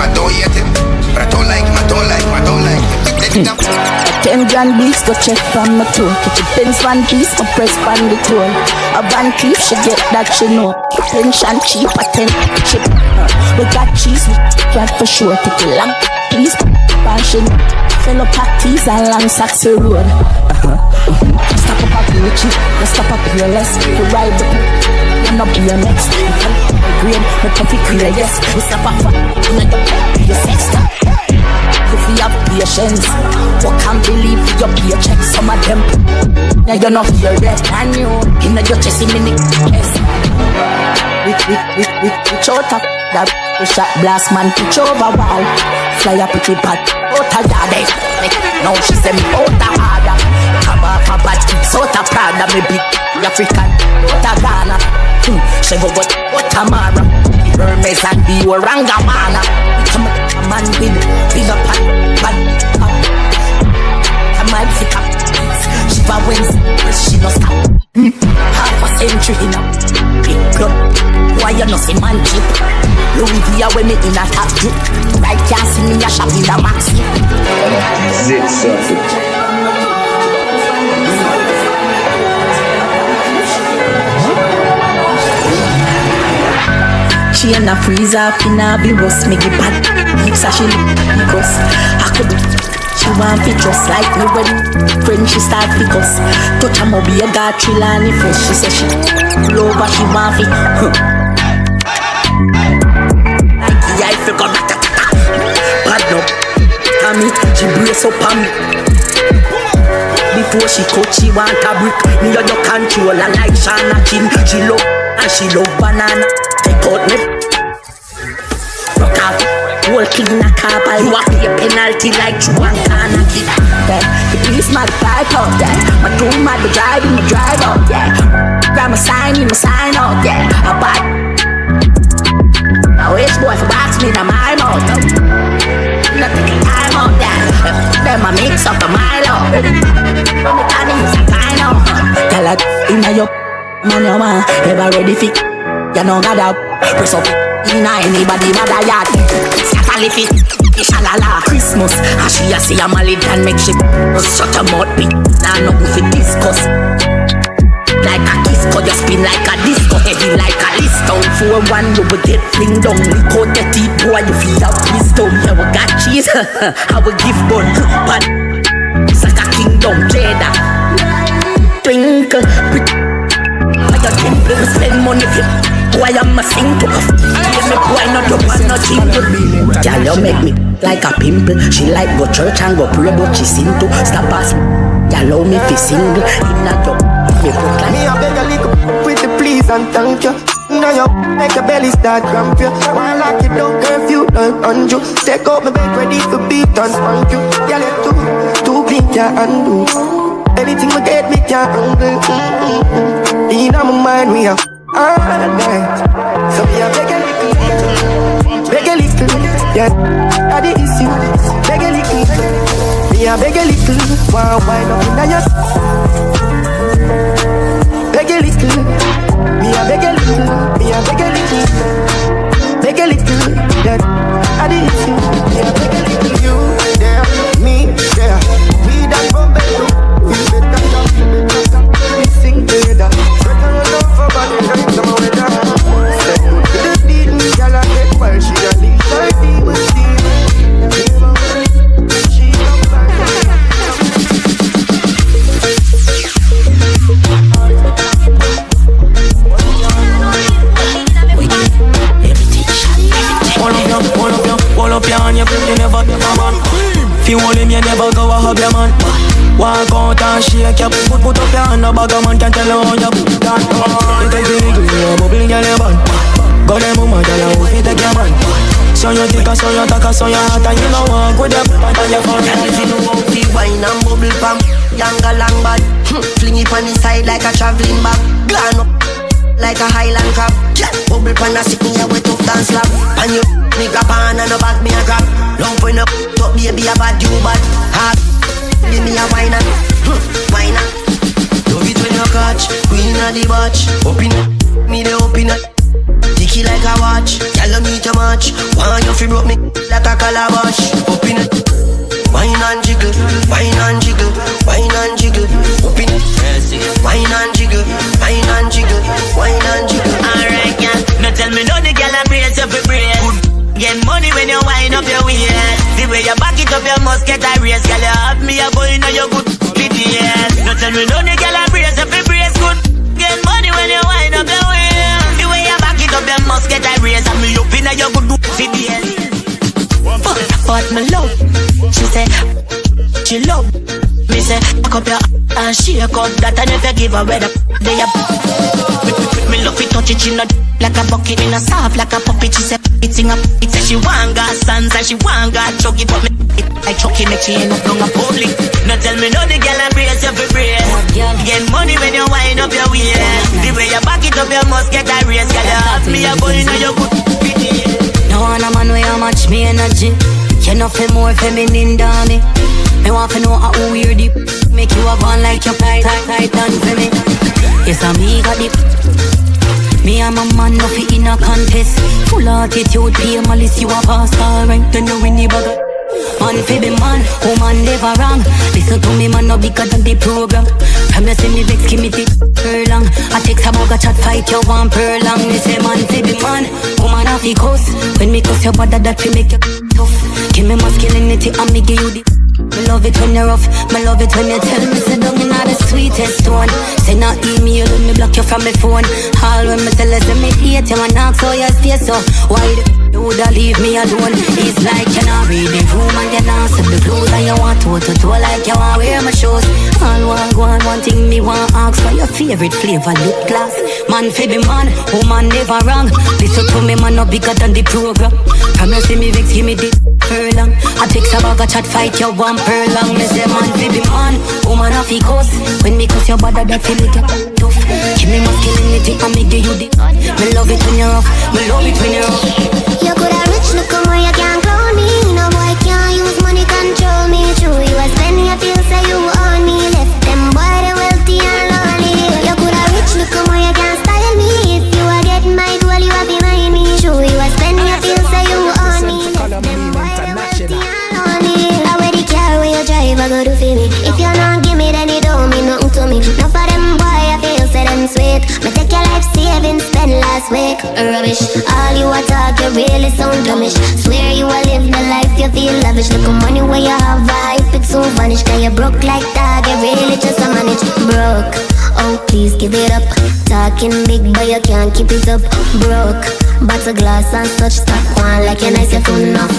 I don't yet him. But I don't like him, I don't like him. 10 grand beats to check from my toe. If it pins one piece, I press on the tool. A van clip, she get that she know. Pension cheap, a 10 chip. We got cheese, we got for sure. Take a long piece, passion. Fellow practice and long sacks road. Stop up a Gucci, stop up fearless. We ride the you're not be your next. Green, the coffee clear, yes. We stop up for your sex. If you have patience, you can't believe your paycheck. Some of them, now you're not here yet. And you, in the chest, in the chest. We shot up that we shot blast man, pitch over wall. Fly up with the bat, out of yard. Now she send me out of harder. Come off a bad kick, out of Prada, me big African, out of Ghana. She go go out of Mara. Hermes and the Orangamana. Come on, man, big up bad up. Come on, pick up. She va wins, she no stop. Half a century in a big club. Why you no see man cheap? Louis V when me in a top drip. Right can't see me a shop in a maxi. Zip something. She and a freeze off in a be roast me give bad. So she because I could. She want fit just like me when friend she start because touch a mobi a got chill and if she say she love her she want fit. Like the I forgot bad no. Tammy she brace up on me. Before she cook she want a brick. Me on your control and like Shana Chin. She love and she love banana. Take out me rock out, whole clean a car. You a pay a penalty like you want Ghana kid. The police mad fight out there. My two mad drive out there. Grab my sign out there. A bad I wish boy for box me in my mouth. Not taking time out there. Then I mix up a mile out. From the time is a kind of tell her in your man your man ever ready fit. You know got up, press up in anybody but a yard. Scatalifit, ishalala. Christmas, as she a see a mallet and make shit. Shut a mouth pit, nah nothing for discuss. Like a disco, you spin like a disco. Heavy like a list down. 4-1, you will get fling down. We coat the teeth, boy, you feel out wisdom. Yeah, we got cheese, I will give bun. But it's like a kingdom, cheddar. Twinkle, I got temple, we spend money for. Why am I sing to her? Give me boy, not the one, not jingle. Girl, you make me like a pimple. She like go church and go pray, but she sing to. Stop us, allow me to single. In a job, me put like me a beg a little with the please and thank you. Now you make your belly start cramp you. While lock it down, curfew don't undo. Take out my bed ready for beat and spank you. Girl, you too clean, can't undo. Anything we get, me can't handle. In my mind, we have all night. So me a beg a little, yeah. That is you, beg a little. Me a beg a little, wow, why not in your beg a little. Me a beg a little, me a beg a little, yeah. That is you, yeah, beg a little. You there, me there, we done from better. We better come, we sing together. Better love for body like some of them. Step to the beat, me gyal a get while she a leave her demon steam. She come back. Hold up your hand, you never be a man. If you hold him, you never go a hug your man. Walk out and shake your put up your hand, no bag of man can tell you how you put that. You take the nigga, you bubble in your band. Go them woman, tell you how you take your man. So you take a, so you take a, so you hot, and you know walk with them and you fun. Girl, if you know how to wine and bubble pam, younger long bad. Fling it on the side like a traveling bag. Gone up, like a Highland crab. Bubble pan a sick me a wet up dance slap. And you me grab on and a back me a grab. Long when up top baby a bad you bad. Hard give me a wine and wine and. Love it when you catch queen of the batch. Open me the open up. Ticky like a watch. Tell me to match. Why you feel broke me like a calabash. Open it. Wine and jiggle, wine and jiggle, wine and jiggle. Open it. Wine and jiggle, wine and jiggle, wine and jiggle. Alright, yeah. Now tell me no the girl and brace up your brain. Get money when you wind up your waist. The way you back it up, you must get a race. Girl, you have me a boy, now you good BTS. Now tell me no the girl and brace up your brace. Good. Get money when you wind up your waist. The way you back it up, you must get a race. And me up in a you good BTS. But my love, she say, she love. Me say, back up your and shake up that I never give away the they up. Me love it touch it, she not like a bucket in a soft like a puppet. She say, it's in a it say she want got sons and she want got chug it, but me I chuck it, make she end up on a public. Now tell me no the girl and brace up your brace. Get money when you wind up your waist. The way you back it up, you must get a race. Girl, you have me a boy, now you good. No one a man where you match me energy. You know feel more feminine than me. Me want to know how weird it make you a gone like your tight and for me. Yes, I'm me got it. Me and my man no fit in a contest. Full attitude, pay malice, you a pass alright. Then you win the bag. Man fi be man, woman never wrong. Listen to me man, no bigger than the program. From you see me vex, give me the long. I take some bag chat fight, you want per long. Me say man fi be man, woman have the cuss. When me cuss your body that fi make you tough. Give me masculinity and me give you the. Me love it when you're rough, me love it when you tell me sit down in the sweetest tone. Send a email when me block you from my phone. All when me tell you say me hate you and ask how you stay so. Why you woulda leave me alone? It's like you're not reading room and you're not set the clothes. And you want to like you want wear my shoes. All one thing me want ask for your favorite flavor lip gloss. Man fi be man, woman never wrong. Listen to me man no bigger than the program. From you see me vex, give me the furlong. I take some bag chat fight you one per long. Me say man fi be man, woman have the cuss. When me cuss your body that feel like you tough. Give me masculinity and me give you the. Me love it when you're rough, me love it when you're rough. You coulda rich, look on where you can't clone me. No boy can't use money control me. True, you a spend your feel say you own me. Left them boy they wealthy and lonely. You coulda rich, look on where you can't style me. If you a get my goal, you a be mind me. True, you a spend your feel say you own me. Left them boy they wealthy and lonely. I wear the car where you drive, I go do for me. If you not give me, then it don't mean nothing to me. Enough of them boy, I feel say them sweet. Me take your life savings, spend last week. Rubbish, all you a talk, you really sound dumbish. Swear you a live the life you feel lavish. Look at money where you have a hype, it soon vanish. Cause you broke like dog, you really just a manage. Broke, oh please give it up. Talking big but you can't keep it up. Broke, bottle glass and such. Stop one like you nice, you full enough.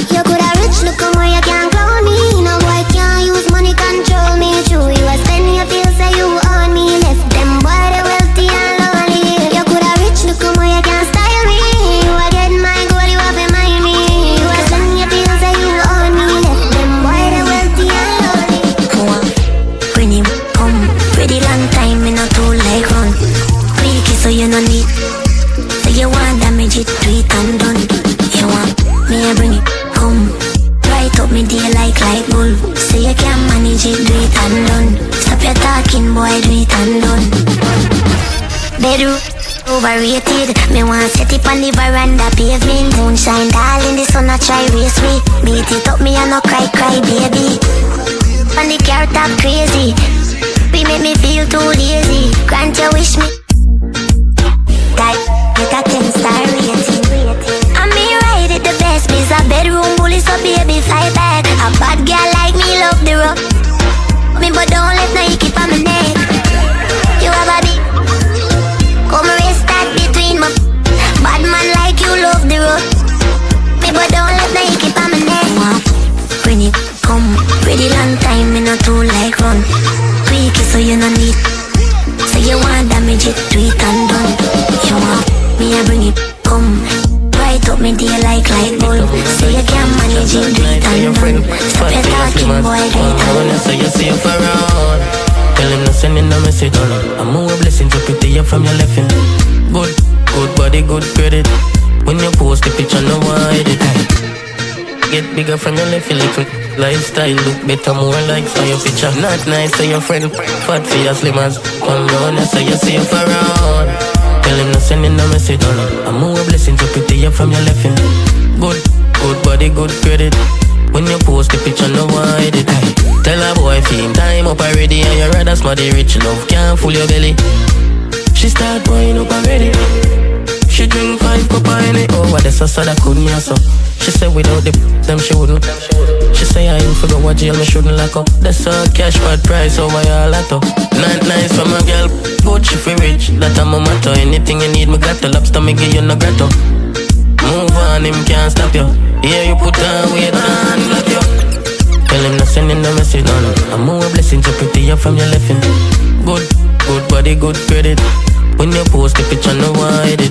You coulda rich, look at where you can't clone me. No boy can't use money control me. True, you a spend your feel say you own me. Left them boy they wealthy and lonely. You coulda rich, look at where you can't style me. You a get my goal, you have to mind me. You a spend your feel say you own me. Left them boy they wealthy and lonely. When you come, pretty long time me not too like run. Quick so you no need. So you want damage it, do it and done. You want me I bring it come. Right up me day like bull. So you can manage it, do it and done. Stop your talking boy, do it and done. Bedroom overrated. Me want set it on the veranda pavement. Moonshine darling, the sun a try race me. Beat it up me and no cry baby. On the car top crazy. We make me feel too lazy. Grant your wish me. Type, get a 10-star rating. And me ride it the best. Me's a bedroom bully so baby fly back. A bad girl like me love the rock. Me but don't let no keep on my neck. You have a big come race that between my bad man like you love the road. Me but don't let no keep on my neck. Bring it, come. Pretty long time, me not too like run. Quick so you no need. So you want damage it, do it and done. You want me I bring it, come. Right up me day like bull. So you can manage it, do it and done. Stop your talking boy, do it and done. So you see you around. Tell him no sending no message on. I'm more blessing to pity you from your left hand. Good body, good credit. When you post the picture, no one edit. Get bigger from your left, little lifestyle look better, more like so your picture. Not nice, so your friend fat for your slim as come down, so you safe around. Tell him no sending no message. I'm more blessing to pretty up from your left. Good body, good credit. When you post the picture, no one edit. Tell a boy fame time up already, and your rather smarty rich love can't fool your belly. She start buying up already. She drink 5 cup of Henny. Oh, what the sauce that couldn't so. She said without the them she wouldn't. She say I ain't forgot what jail me shouldn't lock up. That's a cash bad price over your lotto. Not nice for my girl, good she feel rich. That I'm a motto. Anything you need me got the lobster me give you no grotto. Move on, him can't stop you. Yeah, you put on weight and lock you. Tell him not sending no message on. I'm more blessing to pretty up from your left. Good body, good credit. When you post the picture, no one edit.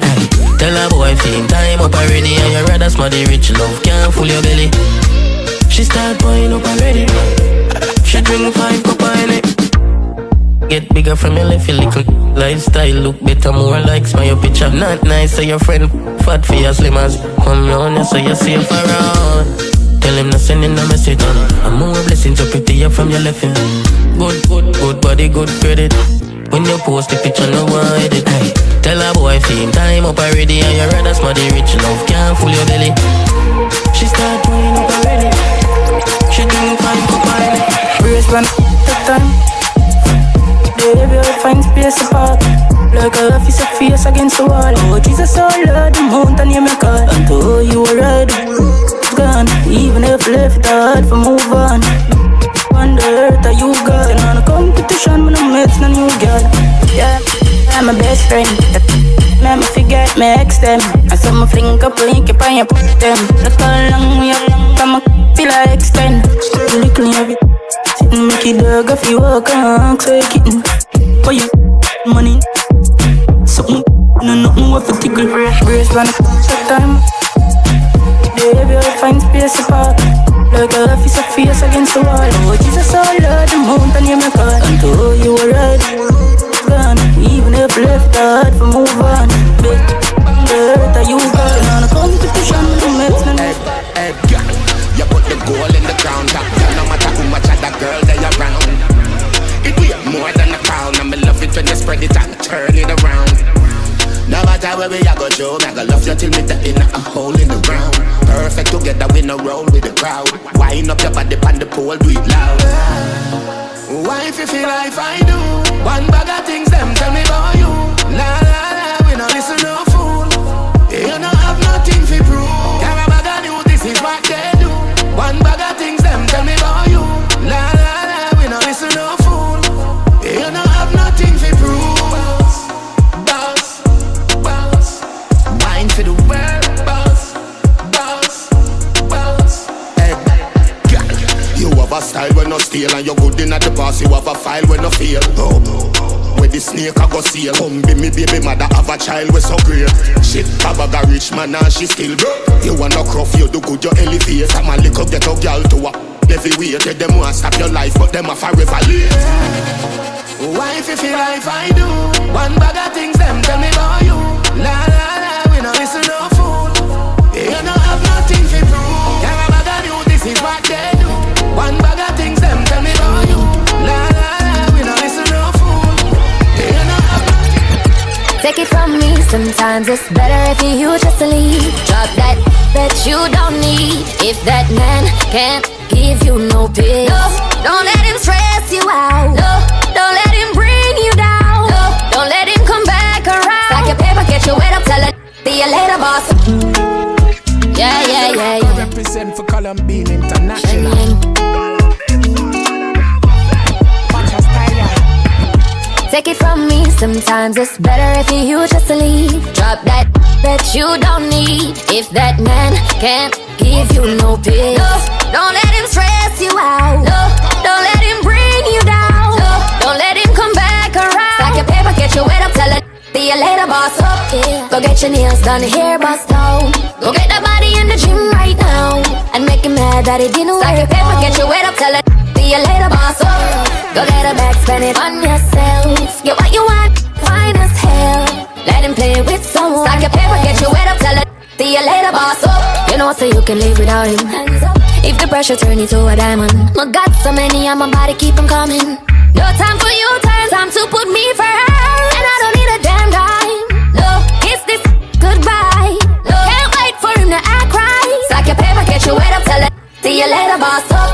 Tell a boy fame time up already, and your rather smarty rich love can't fool your belly. She start buying up already. She drink 5 cup of Henny. Get bigger from your left, your little lifestyle look better, more like smile your picture. Not nice, so your friend fat for your slim as come round, so you safe around. Tell him not sending no message on. I'm more blessing to pretty up from your left. Good body, good credit. When you post the picture, no one edit. Tell a boy fame time up already, and your rather smarty rich love can't fool your belly. She start buying up already. She drink 5 cup of Henny. Brace one at a time. Baby, I find space apart. Like a officer face against the wall. Oh Jesus, oh Lord, the mountain you me call. And to you were right, gone. Even if left it hard for move on. On the earth that you got. And on a competition when I'm mates, none you got. Yeah, I'm my best friend. Make me forget my ex them. I saw my fling up, link up on your them. Look how long we up, come up, feel I extend. Little heavy. Sitting make it dog if you walk around, so you kitten. For you, money. Something, no, nothing worth a tickle. Brace one at a time. Baby, I find space apart. Like a officer face against the wall. Oh Jesus, oh Lord, the mountain you me call. And to you were right, gone. Even if left hard for move on. But the earth that you got. And on a competition, you makes no need. Hey, girl, you put the goal in the ground. No matter how much of that girl they around. It be more than a crown. And me love it when you spread it and turn it around. No matter where we a go through, me go love you till me in a hole in the ground. Perfect together, we no roll with the crowd. Wind up your body on the pole, do it loud. Why if you feel like I do? One bag of things, them tell me about you. La la la, we no listen no fool. You no have nothing to prove. Carry a bag of new, this is what they do. One bag of things, them tell me about you. La la la, we no listen no fool. You no have nothing to prove. For the world, boss. Hey, girl, you have a style when no steal, and you're good in at the boss. You have a file when no fail. Oh, where the snake a go seal. Come be me baby mother, have a child with so great. Shit, Baba got rich man and she still broke. You wanna cruff, you do good, you elevate. I'm a little ghetto girl to a every way. Tell them won't stop your life, but them a forever live. Why if you feel like I do? One bag of things, them tell me about you. La la la. No, listen, no fool. You don't have nothing to prove. Carry a bag of you, this is what they do. One bag of things, them tell me about you. La la la, we don't listen, no fool. You don't have nothing. Take it from me, sometimes it's better if you just leave. Drop that you don't need. If that man can't give you no peace, no, don't let him stress you out. No, don't let him bring you down. No, don't let him come back around. Stack your paper, get your weight up, tell it. See you later, boss. Yeah. I represent for Calum being international. Take it from me, sometimes it's better if you just leave. Drop that you don't need. If that man can't give you no peace, no, don't let him stress you out. No, don't let him bring you down. No, don't let him come back around. Stack your paper, get your weight up, tell it. See you later, boss. Yeah. Go get your nails done, hair bust down. Go get that body in the gym right now and make him mad that he didn't work. Stack your paper, get your weight up, tell it. See you later, boss. Go get a bag, spend it on yourself. Get what you want, fine as hell. Let him play play with someone. Stack your paper, get your weight up, tell it. See you later, boss up. You know, so you can live without him. If the pressure turn you to a diamond. I got so many on my body, keep them coming. No time for you, time to put me first. And I don't need a damn dime. No, kiss this goodbye. No, can't wait for him to act right. Stack your paper, get your weight up, tell it. See you later, boss up.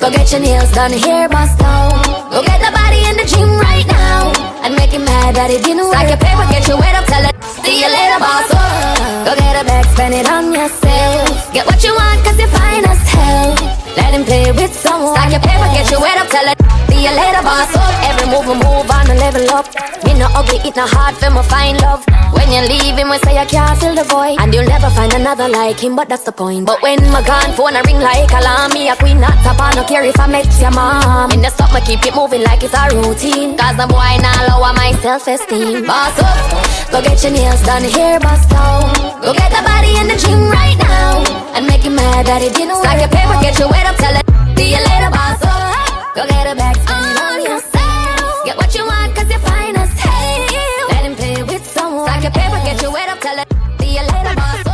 Go get your nails done here, boss down. Go get the body in the gym right now. And make him mad that it didn't work. Stack your paper, get your weight up, tell it. See you later, boss up. Go get a bag, spend it on yourself. Get what you want, cause you're fine as hell. Let him play with someone. Stack your paper, get your weight up, tell it. See you later, boss up. Every move we move on and level up. Me no ugly, it no hard for my fine love. When you leave him, we say I can't fill the void. And you'll never find another like him, but that's the point. But when my gone, phone a ring like alarm. Me a queen, not top on, no care if I met your mom. In the stop, me keep it moving like it's a routine. Cause the boy now lower my self-esteem. Boss up, go get your nails done here, boss down. Go get the body in the gym right now. And make him mad that it didn't work. Stack your paper, get your weight up, tell it. See you later, boss up. Go get a bag, spend it on yourself. Get what you want, cause you're fine as hell. Let him play with someone. Stack your paper, get your weight up, tell it. See you later, boss.